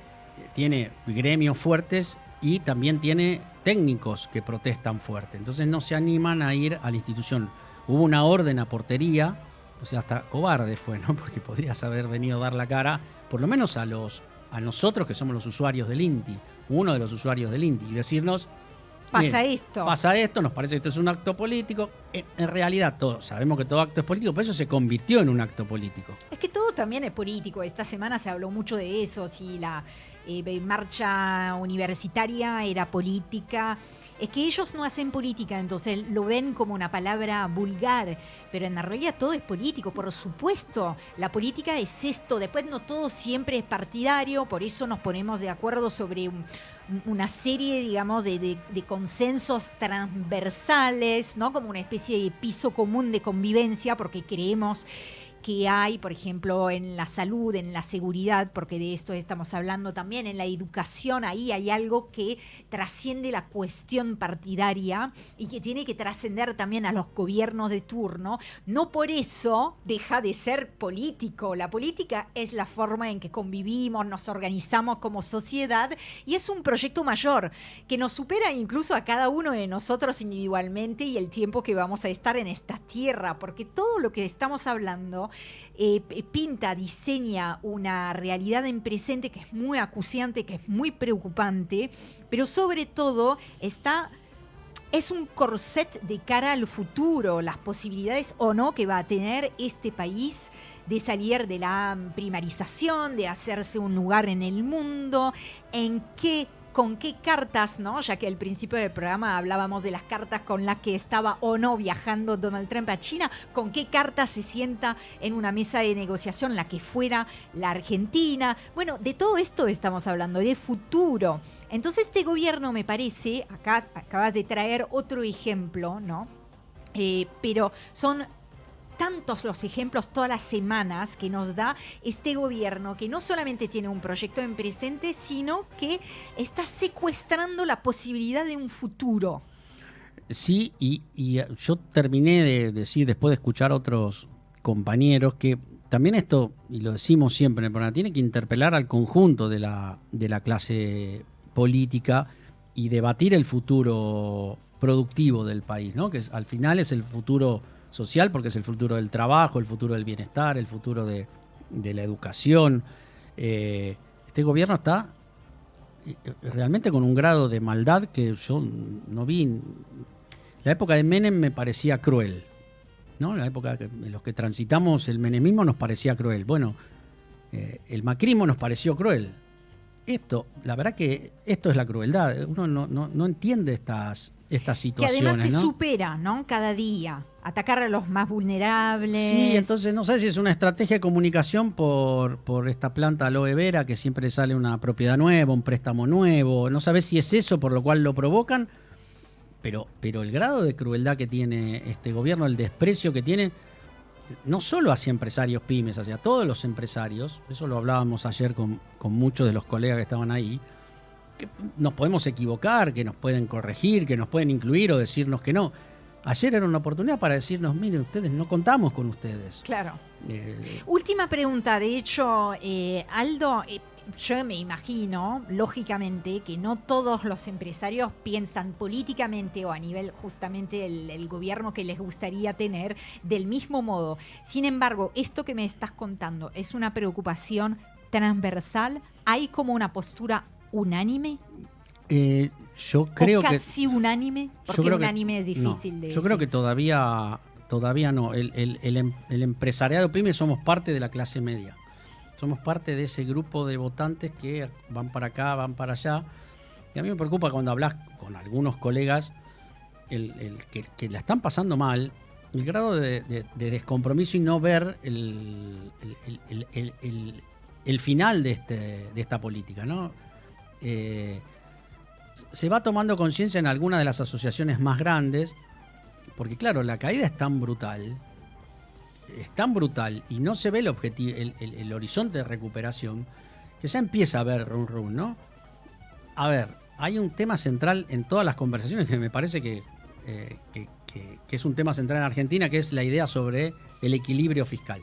tiene gremios fuertes y también tiene técnicos que protestan fuerte, entonces no se animan a ir a la institución. Hubo una orden a portería, o sea, hasta cobarde fue, ¿no? Porque podrías haber venido a dar la cara, por lo menos a nosotros que somos los usuarios del INTI, uno de los usuarios del INTI, y decirnos: Pasa esto, nos parece que esto es un acto político. En realidad sabemos que todo acto es político, pero eso se convirtió en un acto político. Es que todo también es político. Esta semana se habló mucho de eso, si la marcha universitaria era política. Es que ellos no hacen política, entonces lo ven como una palabra vulgar, pero en la realidad todo es político, por supuesto. La política es esto, después no todo siempre es partidario, por eso nos ponemos de acuerdo sobre una serie, digamos, de consensos transversales, ¿no? Como una especie de piso común de convivencia, porque creemos que hay, por ejemplo, en la salud, en la seguridad, porque de esto estamos hablando también, en la educación, ahí hay algo que trasciende la cuestión partidaria y que tiene que trascender también a los gobiernos de turno. No por eso deja de ser político. La política es la forma en que convivimos, nos organizamos como sociedad, y es un proyecto mayor que nos supera incluso a cada uno de nosotros individualmente y el tiempo que vamos a estar en esta tierra, porque todo lo que estamos hablando pinta, diseña una realidad en presente que es muy acuciante, que es muy preocupante, pero sobre todo es un corset de cara al futuro, las posibilidades o no que va a tener este país de salir de la primarización, de hacerse un lugar en el mundo, con qué cartas, ¿no? Ya que al principio del programa hablábamos de las cartas con las que estaba o no viajando Donald Trump a China, con qué cartas se sienta en una mesa de negociación, la que fuera la Argentina. Bueno, de todo esto estamos hablando, de futuro. Entonces este gobierno, me parece, acá acabas de traer otro ejemplo, ¿no? Pero son tantos los ejemplos todas las semanas que nos da este gobierno, que no solamente tiene un proyecto en presente, sino que está secuestrando la posibilidad de un futuro. Sí, y yo terminé de decir, después de escuchar a otros compañeros, que también esto, y lo decimos siempre en el programa, tiene que interpelar al conjunto de la clase política y debatir el futuro productivo del país, ¿no? Que al final es el futuro social, porque es el futuro del trabajo, el futuro del bienestar, el futuro de la educación. Este gobierno está realmente con un grado de maldad que yo no vi. La época de Menem me parecía cruel, ¿no? La época en los que transitamos el menemismo nos parecía cruel. Bueno, el macrismo nos pareció cruel. la verdad que esto es la crueldad. Uno no entiende estas Que situaciones, además se ¿no? supera, ¿no? Cada día. Atacar a los más vulnerables. Sí, entonces no sé si es una estrategia de comunicación por esta planta aloe vera que siempre sale una propiedad nueva, un préstamo nuevo. No sabes si es eso por lo cual lo provocan, pero el grado de crueldad que tiene este gobierno, el desprecio que tiene, no solo hacia empresarios pymes, hacia todos los empresarios, eso lo hablábamos ayer con muchos de los colegas que estaban ahí, que nos podemos equivocar, que nos pueden corregir, que nos pueden incluir o decirnos que no. Ayer era una oportunidad para decirnos, miren, ustedes no contamos con ustedes. Claro. Última pregunta, de hecho, Aldo, yo me imagino, lógicamente, que no todos los empresarios piensan políticamente o a nivel justamente el gobierno que les gustaría tener del mismo modo. Sin embargo, esto que me estás contando es una preocupación transversal. ¿Hay como una postura unánime? Yo creo ¿O casi unánime? Porque unánime es difícil de decir. Yo creo que todavía no. El empresariado pyme somos parte de la clase media. Somos parte de ese grupo de votantes que van para acá, van para allá. Y a mí me preocupa cuando hablas con algunos colegas que la están pasando mal, el grado de descompromiso y no ver el final de esta política, ¿no? Se va tomando conciencia en algunas de las asociaciones más grandes, porque claro, la caída es tan brutal y no se ve el horizonte de recuperación, que ya empieza a haber run, ¿no? A ver, hay un tema central en todas las conversaciones que me parece que es un tema central en Argentina, que es la idea sobre el equilibrio fiscal.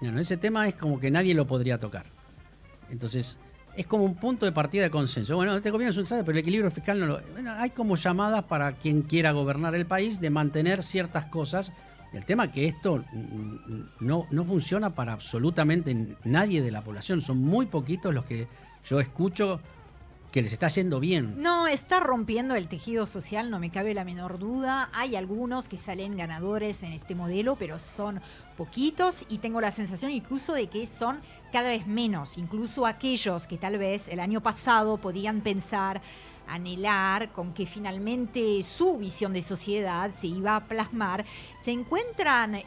Bueno, ese tema es como que nadie lo podría tocar. Entonces, es como un punto de partida de consenso. Bueno, este gobierno es un desastre, pero el equilibrio fiscal no lo... Bueno, hay como llamadas para quien quiera gobernar el país de mantener ciertas cosas. El tema es que esto no funciona para absolutamente nadie de la población. Son muy poquitos los que yo escucho que les está yendo bien. No, está rompiendo el tejido social, no me cabe la menor duda. Hay algunos que salen ganadores en este modelo, pero son poquitos y tengo la sensación incluso de que son cada vez menos. Incluso aquellos que tal vez el año pasado podían pensar, anhelar con que finalmente su visión de sociedad se iba a plasmar, se encuentran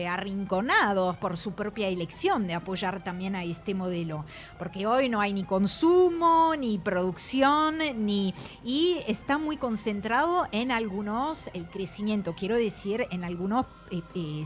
arrinconados por su propia elección de apoyar también a este modelo, porque hoy no hay ni consumo, ni producción, y está muy concentrado en algunos, el crecimiento, quiero decir, en algunos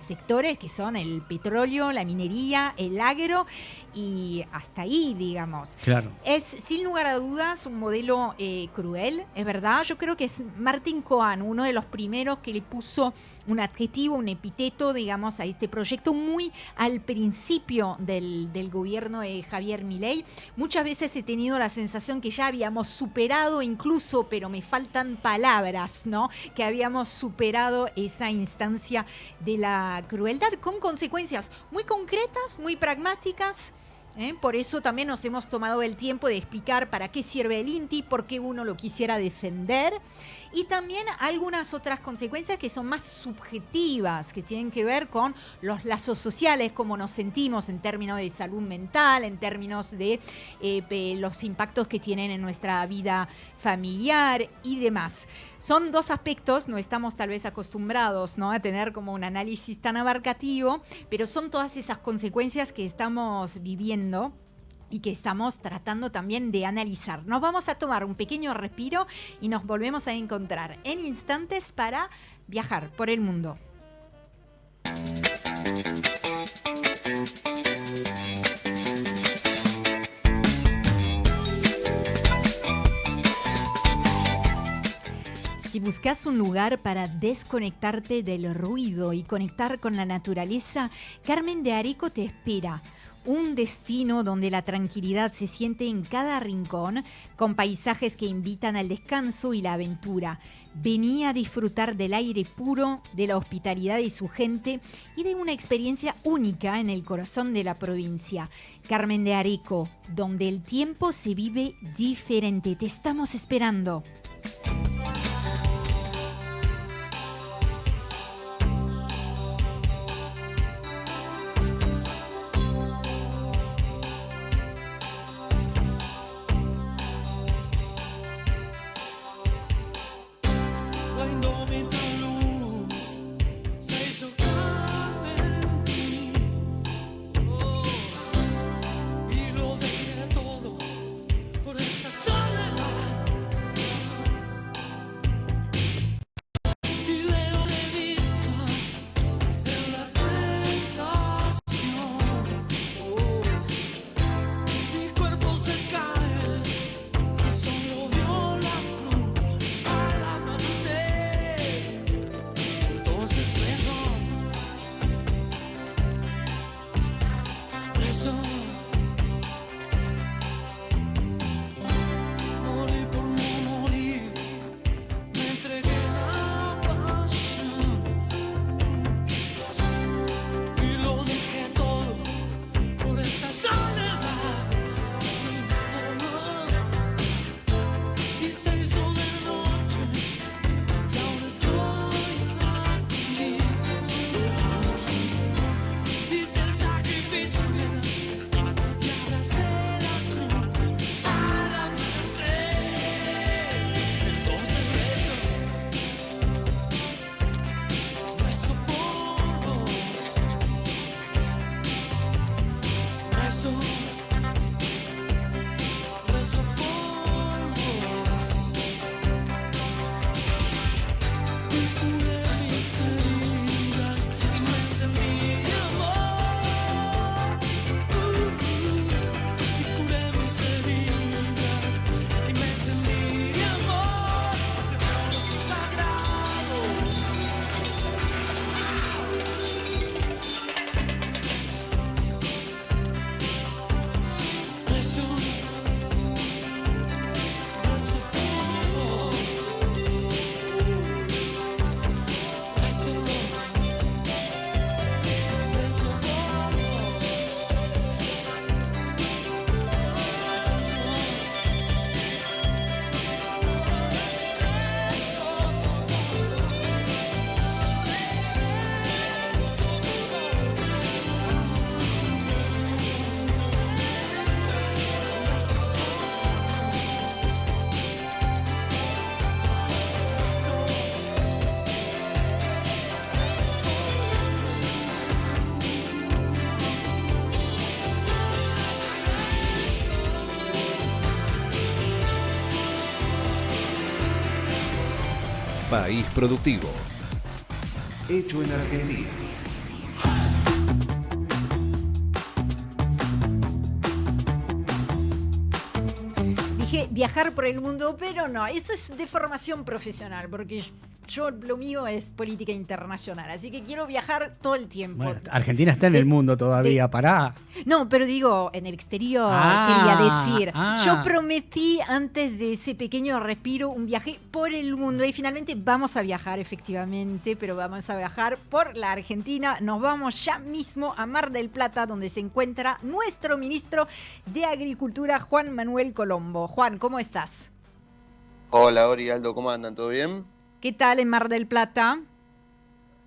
sectores que son el petróleo, la minería, el agro, y hasta ahí, digamos. Claro. Es, sin lugar a dudas, un modelo cruel, es verdad. Yo creo que es Martín Cohen, uno de los primeros que le puso un adjetivo, un epíteto, digamos, a este proyecto muy al principio del gobierno de Javier Milei. Muchas veces he tenido la sensación que ya habíamos superado incluso, pero me faltan palabras, ¿no? Que habíamos superado esa instancia de la crueldad con consecuencias muy concretas, muy pragmáticas. Por eso también nos hemos tomado el tiempo de explicar para qué sirve el INTI, por qué uno lo quisiera defender, y también algunas otras consecuencias que son más subjetivas, que tienen que ver con los lazos sociales, cómo nos sentimos en términos de salud mental, en términos de los impactos que tienen en nuestra vida familiar y demás. Son dos aspectos, no estamos tal vez acostumbrados, ¿no?, a tener como un análisis tan abarcativo, pero son todas esas consecuencias que estamos viviendo y que estamos tratando también de analizar. Nos vamos a tomar un pequeño respiro y nos volvemos a encontrar en instantes para viajar por el mundo. Si buscas un lugar para desconectarte del ruido y conectar con la naturaleza, Carmen de Areco te espera. Un destino donde la tranquilidad se siente en cada rincón, con paisajes que invitan al descanso y la aventura. Vení a disfrutar del aire puro, de la hospitalidad de su gente y de una experiencia única en el corazón de la provincia. Carmen de Areco, donde el tiempo se vive diferente. Te estamos esperando. País Productivo. Hecho en Argentina. Dije viajar por el mundo, pero no, eso es de formación profesional, porque yo lo mío es política internacional, así que quiero viajar todo el tiempo. Bueno, Argentina está en el mundo todavía, pará. No, pero digo, en el exterior, quería decir. Yo prometí antes de ese pequeño respiro un viaje por el mundo y finalmente vamos a viajar, efectivamente, pero vamos a viajar por la Argentina. Nos vamos ya mismo a Mar del Plata, donde se encuentra nuestro ministro de Agricultura, Juan Manuel Colombo. Juan, ¿cómo estás? Hola, Ori, Aldo, ¿cómo andan? ¿Todo bien? ¿Qué tal en Mar del Plata?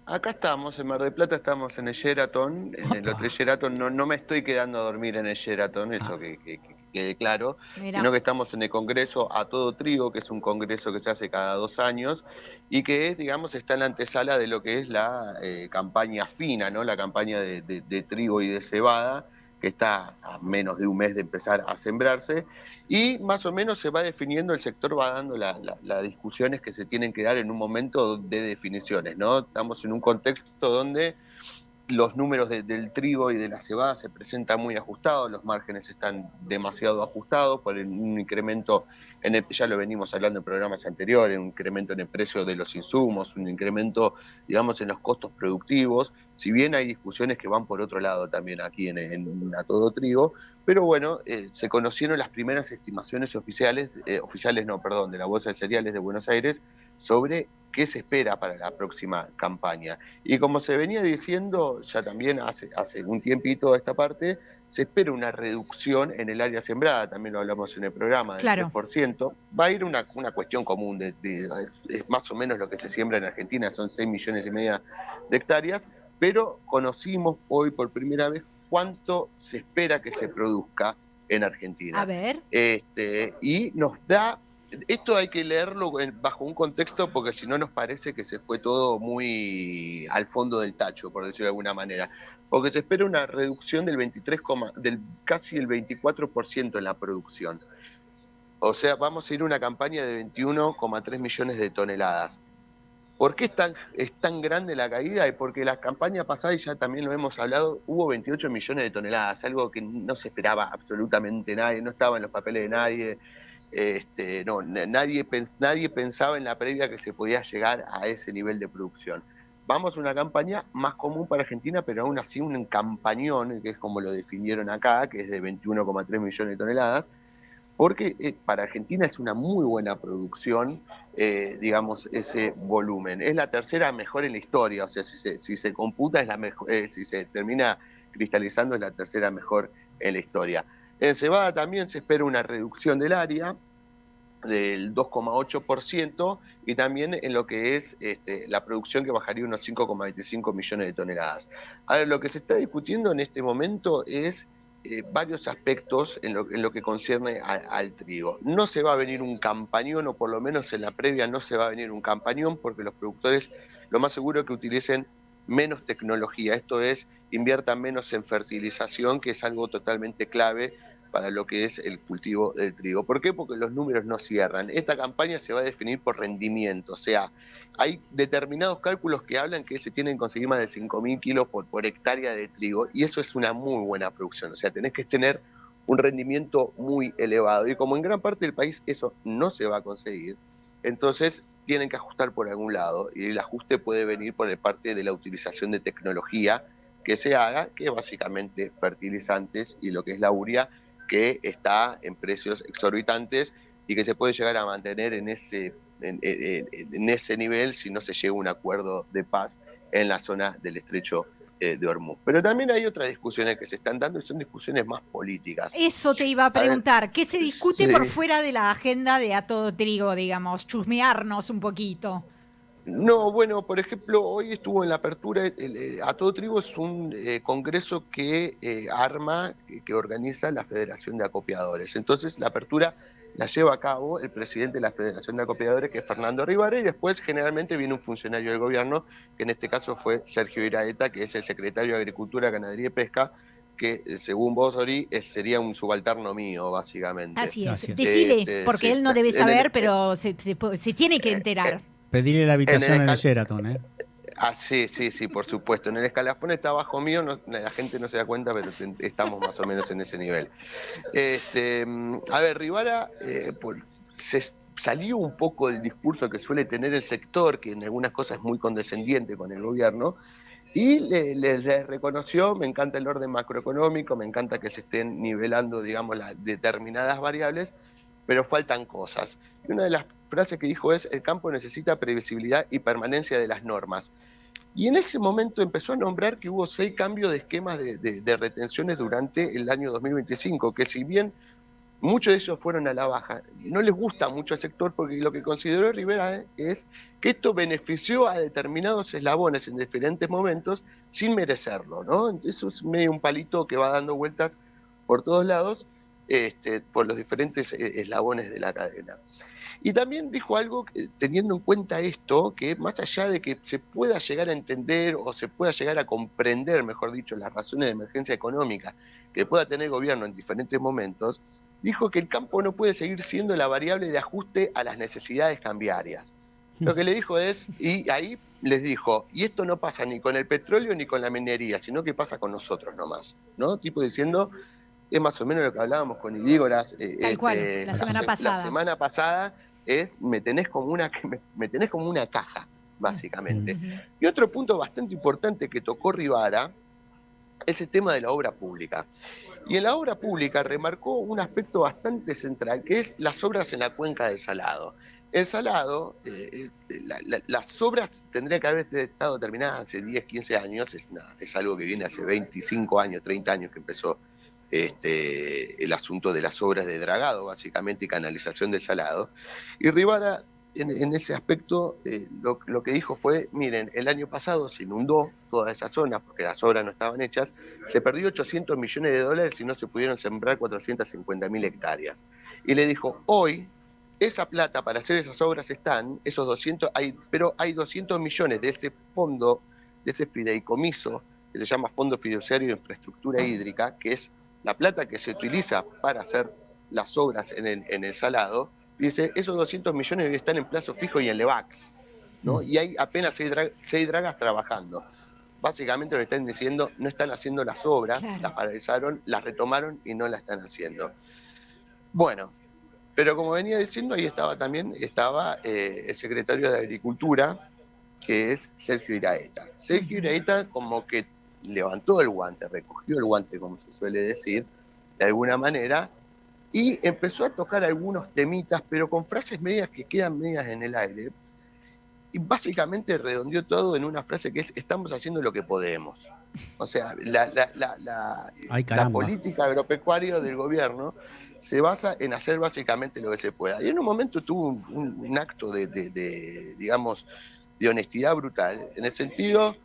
Acá estamos, en Mar del Plata, estamos en el Sheraton, en el Hotel Sheraton. No me estoy quedando a dormir en el Sheraton, eso que quede claro, sino que estamos en el Congreso A Todo Trigo, que es un congreso que se hace cada 2 años y que, digamos, está en la antesala de lo que es la campaña fina, ¿no? La campaña de trigo y de cebada, que está a menos de un mes de empezar a sembrarse, y más o menos se va definiendo, el sector va dando las discusiones que se tienen que dar en un momento de definiciones, ¿no? Estamos en un contexto donde los números del trigo y de la cebada se presentan muy ajustados, los márgenes están demasiado ajustados por un incremento, ya lo venimos hablando en programas anteriores, un incremento en el precio de los insumos, un incremento, digamos, en los costos productivos, si bien hay discusiones que van por otro lado también aquí en A Todo Trigo, pero bueno, se conocieron las primeras estimaciones oficiales de la Bolsa de Cereales de Buenos Aires sobre qué se espera para la próxima campaña. Y como se venía diciendo ya también hace un tiempito esta parte, se espera una reducción en el área sembrada, también lo hablamos en el programa, del 3%. Va a ir una cuestión común, es más o menos lo que se siembra en Argentina, son 6,5 millones de hectáreas, pero conocimos hoy por primera vez cuánto se espera que se produzca en Argentina. A ver. Y nos da... Esto hay que leerlo bajo un contexto porque si no nos parece que se fue todo muy al fondo del tacho, por decirlo de alguna manera. Porque se espera una reducción del casi el 24% en la producción. O sea, vamos a ir a una campaña de 21,3 millones de toneladas. ¿Por qué es tan grande la caída? Y porque la campaña pasada, y ya también lo hemos hablado, hubo 28 millones de toneladas, algo que no se esperaba absolutamente nadie, no estaba en los papeles de nadie. Nadie pensaba en la previa que se podía llegar a ese nivel de producción. Vamos a una campaña más común para Argentina, pero aún así un campañón, que es como lo definieron acá, que es de 21,3 millones de toneladas, porque para Argentina es una muy buena producción, digamos, ese volumen. Es la tercera mejor en la historia, o sea, si se computa, es la mejor, si se termina cristalizando, es la tercera mejor en la historia. En cebada también se espera una reducción del área del 2,8% y también en lo que es la producción, que bajaría unos 5,25 millones de toneladas. Ahora, lo que se está discutiendo en este momento es varios aspectos en lo que concierne al trigo. No se va a venir un campañón, o por lo menos en la previa no se va a venir un campañón, porque los productores lo más seguro es que utilicen menos tecnología, esto es, inviertan menos en fertilización, que es algo totalmente clave para lo que es el cultivo del trigo. ¿Por qué? Porque los números no cierran. Esta campaña se va a definir por rendimiento, o sea, hay determinados cálculos que hablan que se tienen que conseguir más de 5.000 kilos por hectárea de trigo, y eso es una muy buena producción, o sea, tenés que tener un rendimiento muy elevado, y como en gran parte del país eso no se va a conseguir, entonces tienen que ajustar por algún lado, y el ajuste puede venir por parte de la utilización de tecnología que se haga, que es básicamente fertilizantes y lo que es la urea, que está en precios exorbitantes y que se puede llegar a mantener en ese nivel si no se llega a un acuerdo de paz en la zona del estrecho de Hormuz. Pero también hay otras discusiones que se están dando y son discusiones más políticas. Eso te iba a preguntar, ¿qué se discute por fuera de la agenda de A Todo Trigo, digamos? Chusmearnos un poquito. No, bueno, por ejemplo, hoy estuvo en la apertura, A Todo Trigo es un congreso que que organiza la Federación de Acopiadores. Entonces, la apertura la lleva a cabo el presidente de la Federación de Acopiadores, que es Fernando Rivara, y después generalmente viene un funcionario del gobierno, que en este caso fue Sergio Iraeta, que es el secretario de Agricultura, Ganadería y Pesca, que según vos, Ori, sería un subalterno mío, básicamente. Así es. Decile, porque él no debe saber, pero se tiene que enterar. Pedirle la habitación en el escal- Sheraton, ¿eh? sí, por supuesto. En el escalafón está abajo mío, la gente no se da cuenta, pero estamos más o menos en ese nivel. A ver, Rivara se salió un poco del discurso que suele tener el sector, que en algunas cosas es muy condescendiente con el gobierno, y le reconoció, me encanta el orden macroeconómico, me encanta que se estén nivelando, digamos, las determinadas variables, pero faltan cosas. Y una de las frases que dijo es: el campo necesita previsibilidad y permanencia de las normas. Y en ese momento empezó a nombrar que hubo 6 cambios de esquemas de retenciones durante el año 2025, que si bien muchos de ellos fueron a la baja, no les gusta mucho al sector, porque lo que consideró Rivera es que esto benefició a determinados eslabones en diferentes momentos sin merecerlo, ¿no? Eso es medio un palito que va dando vueltas por todos lados, por los diferentes eslabones de la cadena. Y también dijo algo, teniendo en cuenta esto, que más allá de que se pueda llegar a entender o se pueda llegar a comprender, mejor dicho, las razones de emergencia económica que pueda tener el gobierno en diferentes momentos, dijo que el campo no puede seguir siendo la variable de ajuste a las necesidades cambiarias. Lo que le dijo es, y ahí les dijo, y esto no pasa ni con el petróleo ni con la minería, sino que pasa con nosotros nomás, ¿no? Tipo diciendo, es más o menos lo que hablábamos con Idígoras Tal cual, la semana pasada. La semana pasada es, me tenés como una caja, básicamente. Y otro punto bastante importante que tocó Rivara es el tema de la obra pública. Y en la obra pública remarcó un aspecto bastante central, que es las obras en la cuenca del Salado. El Salado, las obras tendrían que haber estado terminadas hace 10, 15 años, es algo que viene hace 25 años, 30 años que empezó el asunto de las obras de dragado, básicamente, y canalización del Salado. Y Rivara, en ese aspecto, lo que dijo fue, miren, el año pasado se inundó toda esa zona porque las obras no estaban hechas, se perdió 800 millones de dólares y no se pudieron sembrar 450.000 hectáreas. Y le dijo, hoy, esa plata para hacer esas obras están, esos 200, pero hay 200 millones de ese fondo, de ese fideicomiso, que se llama Fondo Fiduciario de Infraestructura Hídrica, que es la plata que se utiliza para hacer las obras en el Salado. Dice, esos 200 millones están en plazo fijo y en LEVAX, ¿no? Y hay apenas 6 dragas trabajando. Básicamente lo que están diciendo, no están haciendo las obras, claro. Las paralizaron, las retomaron y no las están haciendo. Bueno, pero como venía diciendo, ahí estaba el secretario de Agricultura, que es Sergio Iraeta. Sergio Iraeta como que levantó el guante, recogió el guante, como se suele decir, de alguna manera, y empezó a tocar algunos temitas, pero con frases medias que quedan medias en el aire. Y básicamente redondeó todo en una frase que es, estamos haciendo lo que podemos. O sea, la política agropecuaria del gobierno se basa en hacer básicamente lo que se pueda. Y en un momento tuvo un acto digamos, de honestidad brutal, en el sentido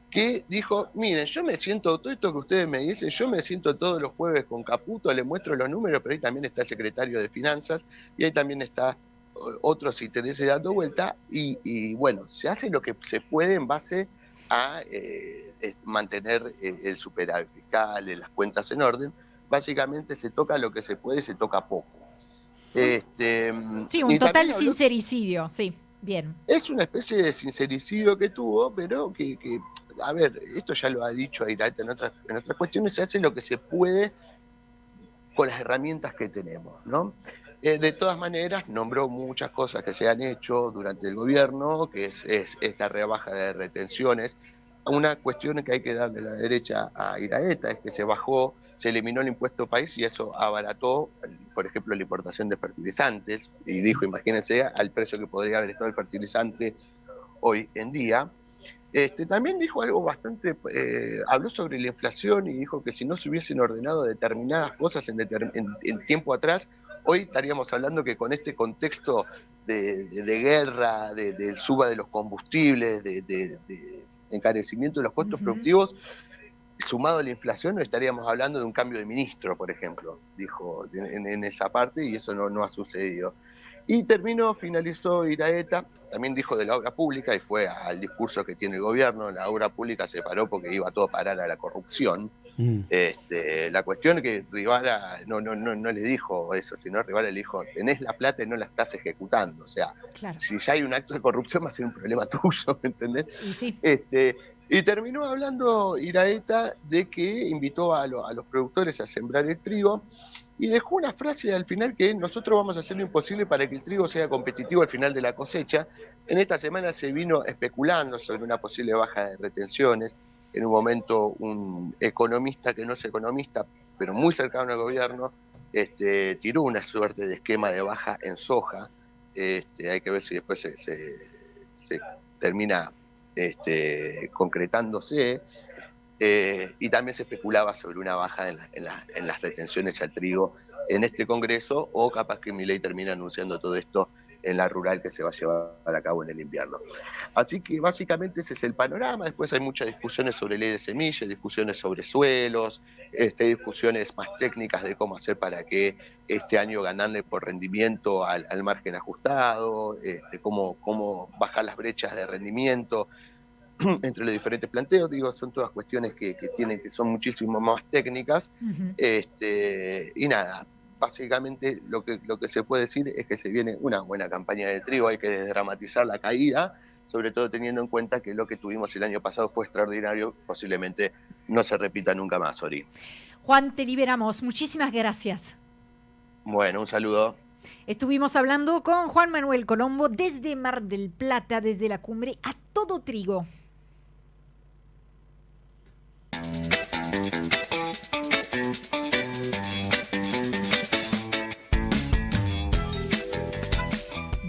que dijo, miren, yo me siento, todo esto que ustedes me dicen, yo me siento todos los jueves con Caputo, le muestro los números, pero ahí también está el secretario de Finanzas, y ahí también está otros intereses dando vuelta, y bueno, se hace lo que se puede en base a mantener el superávit fiscal, las cuentas en orden. Básicamente se toca lo que se puede y se toca poco. Sí, un total sincericidio, sí, bien. Es una especie de sincericidio que tuvo, pero que a ver, esto ya lo ha dicho Iraeta en otras cuestiones, se hace lo que se puede con las herramientas que tenemos, ¿no? De todas maneras, nombró muchas cosas que se han hecho durante el gobierno, que es esta rebaja de retenciones. Una cuestión que hay que darle la derecha a Iraeta es que se eliminó el impuesto país y eso abarató, por ejemplo, la importación de fertilizantes, y dijo, imagínense, al precio que podría haber estado el fertilizante hoy en día. También dijo algo bastante, habló sobre la inflación y dijo que si no se hubiesen ordenado determinadas cosas en tiempo atrás, hoy estaríamos hablando que con este contexto de guerra, del suba de los combustibles, de encarecimiento de los costos productivos, sumado a la inflación, no estaríamos hablando de un cambio de ministro, por ejemplo, dijo en esa parte, y eso no ha sucedido. Y finalizó Iraeta, también dijo de la obra pública y fue al discurso que tiene el gobierno. La obra pública se paró porque iba todo a parar a la corrupción. La cuestión es que Rivara no le dijo eso, sino Rivara le dijo, tenés la plata y no la estás ejecutando. O sea, Claro. si ya hay un acto de corrupción va a ser un problema tuyo, ¿me entendés? Y sí. Y terminó hablando Iraeta de que invitó a los productores a sembrar el trigo y dejó una frase al final que nosotros vamos a hacer lo imposible para que el trigo sea competitivo al final de la cosecha. En esta semana se vino especulando sobre una posible baja de retenciones. En un momento un economista que no es economista, pero muy cercano al gobierno, tiró una suerte de esquema de baja en soja. Hay que ver si después se termina concretándose. Y también se especulaba sobre una baja en las retenciones al trigo en este Congreso, o capaz que Milei termina anunciando todo esto en la rural que se va a llevar a cabo en el invierno. Así que básicamente ese es el panorama. Después hay muchas discusiones sobre ley de semillas, discusiones sobre suelos, discusiones más técnicas de cómo hacer para que este año ganarle por rendimiento al margen ajustado, cómo bajar las brechas de rendimiento entre los diferentes planteos. Digo, son todas cuestiones que son muchísimo más técnicas. Ujú. Y nada, básicamente lo que se puede decir es que se viene una buena campaña de trigo. Hay que desdramatizar la caída, sobre todo teniendo en cuenta que lo que tuvimos el año pasado fue extraordinario, posiblemente no se repita nunca más, Ori. Juan, te liberamos. Muchísimas gracias. Bueno, un saludo. Estuvimos hablando con Juan Manuel Colombo desde Mar del Plata, desde la cumbre A Todo Trigo.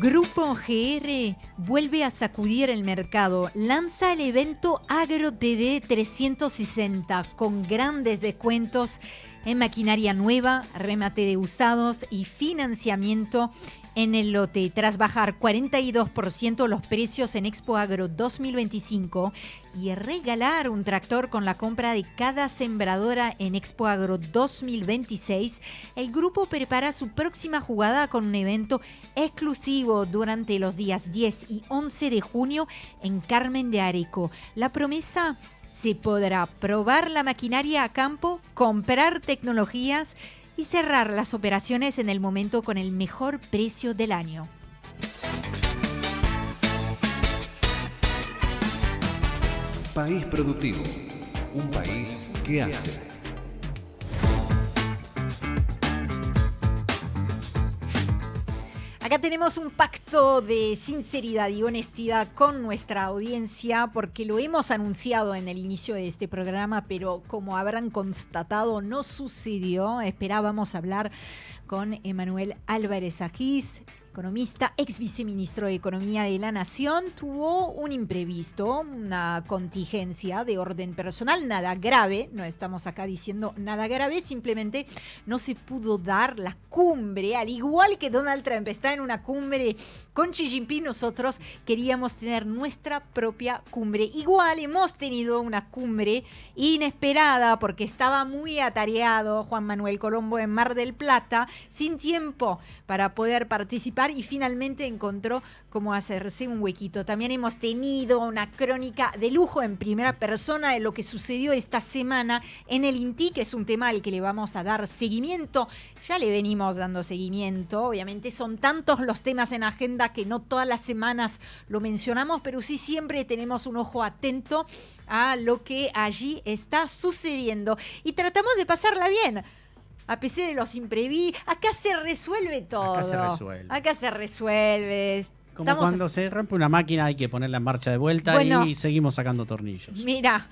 Grupo GR vuelve a sacudir el mercado. Lanza el evento AgroTD 360 con grandes descuentos en maquinaria nueva, remate de usados y financiamiento en el lote. Tras bajar 42% los precios en Expo Agro 2025 y regalar un tractor con la compra de cada sembradora en Expo Agro 2026, el grupo prepara su próxima jugada con un evento exclusivo durante los días 10 y 11 de junio en Carmen de Areco. La promesa: se podrá probar la maquinaria a campo, comprar tecnologías y cerrar las operaciones en el momento con el mejor precio del año. País productivo. Un país que hace. Acá tenemos un pacto de sinceridad y honestidad con nuestra audiencia, porque lo hemos anunciado en el inicio de este programa, pero como habrán constatado, no sucedió. Esperábamos hablar con Emanuel Álvarez Agis, economista, ex viceministro de Economía de la Nación. Tuvo un imprevisto, una contingencia de orden personal, nada grave, no estamos acá diciendo nada grave, simplemente no se pudo dar la cumbre. Al igual que Donald Trump está en una cumbre con Xi Jinping, nosotros queríamos tener nuestra propia cumbre. Igual hemos tenido una cumbre inesperada porque estaba muy atareado Juan Manuel Colombo en Mar del Plata, sin tiempo para poder participar, y finalmente encontró cómo hacerse un huequito. También hemos tenido una crónica de lujo en primera persona de lo que sucedió esta semana en el INTI, que es un tema al que le vamos a dar seguimiento. Ya le venimos dando seguimiento. Obviamente son tantos los temas en agenda que no todas las semanas lo mencionamos, pero sí siempre tenemos un ojo atento a lo que allí está sucediendo. Y tratamos de pasarla bien. A pesar de los imprevistos, acá se resuelve todo. Acá se resuelve. Como cuando se rompe una máquina, hay que ponerla en marcha de vuelta, bueno, y seguimos sacando tornillos. Mira,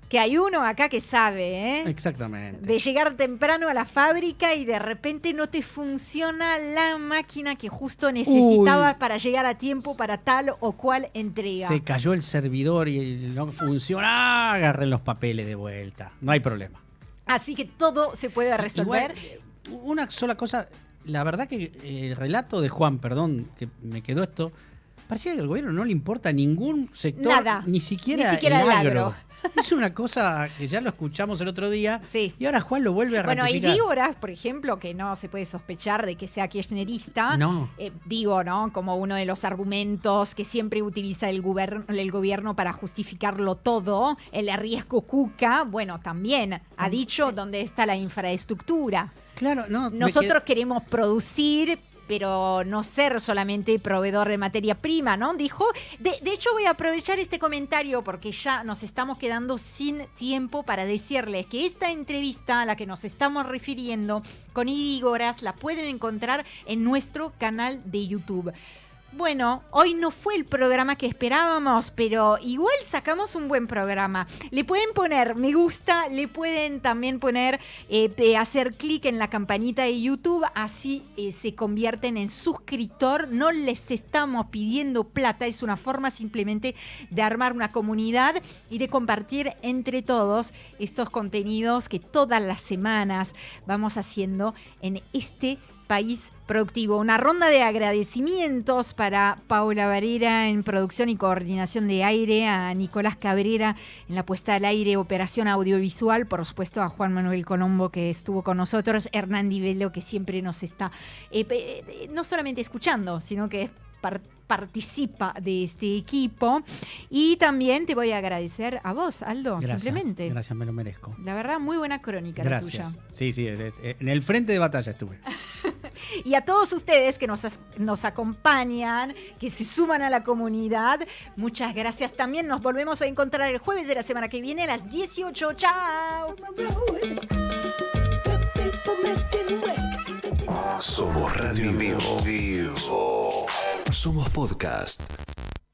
que hay uno acá que sabe, ¿eh? Exactamente. De llegar temprano a la fábrica y de repente no te funciona la máquina que justo necesitabas para llegar a tiempo para tal o cual entrega. Se cayó el servidor y no funciona. Agarren los papeles de vuelta. No hay problema. Así que todo se puede resolver. Igual, una sola cosa, la verdad que el relato de Juan, perdón, que me quedó esto, parecía que al gobierno no le importa ningún sector, nada, ni siquiera el agro. Es una cosa que ya lo escuchamos el otro día Sí. y ahora Juan lo vuelve a Bueno, y ratificar. Dígoras, por ejemplo, que no se puede sospechar de que sea kirchnerista, No. digo, ¿no? Como uno de los argumentos que siempre utiliza el gobierno para justificarlo todo, el riesgo Cuca, bueno, también ha dicho dónde está la infraestructura. Claro, no. Nosotros queremos producir, pero no ser solamente proveedor de materia prima, ¿no? Dijo. De hecho, voy a aprovechar este comentario porque ya nos estamos quedando sin tiempo para decirles que esta entrevista a la que nos estamos refiriendo con Dígoras la pueden encontrar en nuestro canal de YouTube. Bueno, hoy no fue el programa que esperábamos, pero igual sacamos un buen programa. Le pueden poner me gusta, le pueden también poner, hacer clic en la campanita de YouTube, así se convierten en suscriptor. No les estamos pidiendo plata, es una forma simplemente de armar una comunidad y de compartir entre todos estos contenidos que todas las semanas vamos haciendo en este país productivo. Una ronda de agradecimientos para Paula Varela en producción y coordinación de aire, a Nicolás Cabrera en la puesta al aire, operación audiovisual, por supuesto a Juan Manuel Colombo que estuvo con nosotros, Hernán Di Velo que siempre nos está no solamente escuchando, sino que participa de este equipo. Y también te voy a agradecer a vos, Aldo, Gracias, simplemente. Gracias, me lo merezco. La verdad, muy buena crónica Gracias. la tuya. Sí, en el frente de batalla estuve. Y a todos ustedes que nos acompañan, que se suman a la comunidad, muchas gracias también. Nos volvemos a encontrar el jueves de la semana que viene a las 18. ¡Chao! Somos Radio en Vivo. Somos podcast.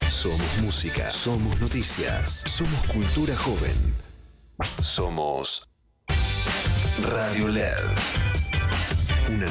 Somos música. Somos noticias. Somos cultura joven. Somos Radio LED. Una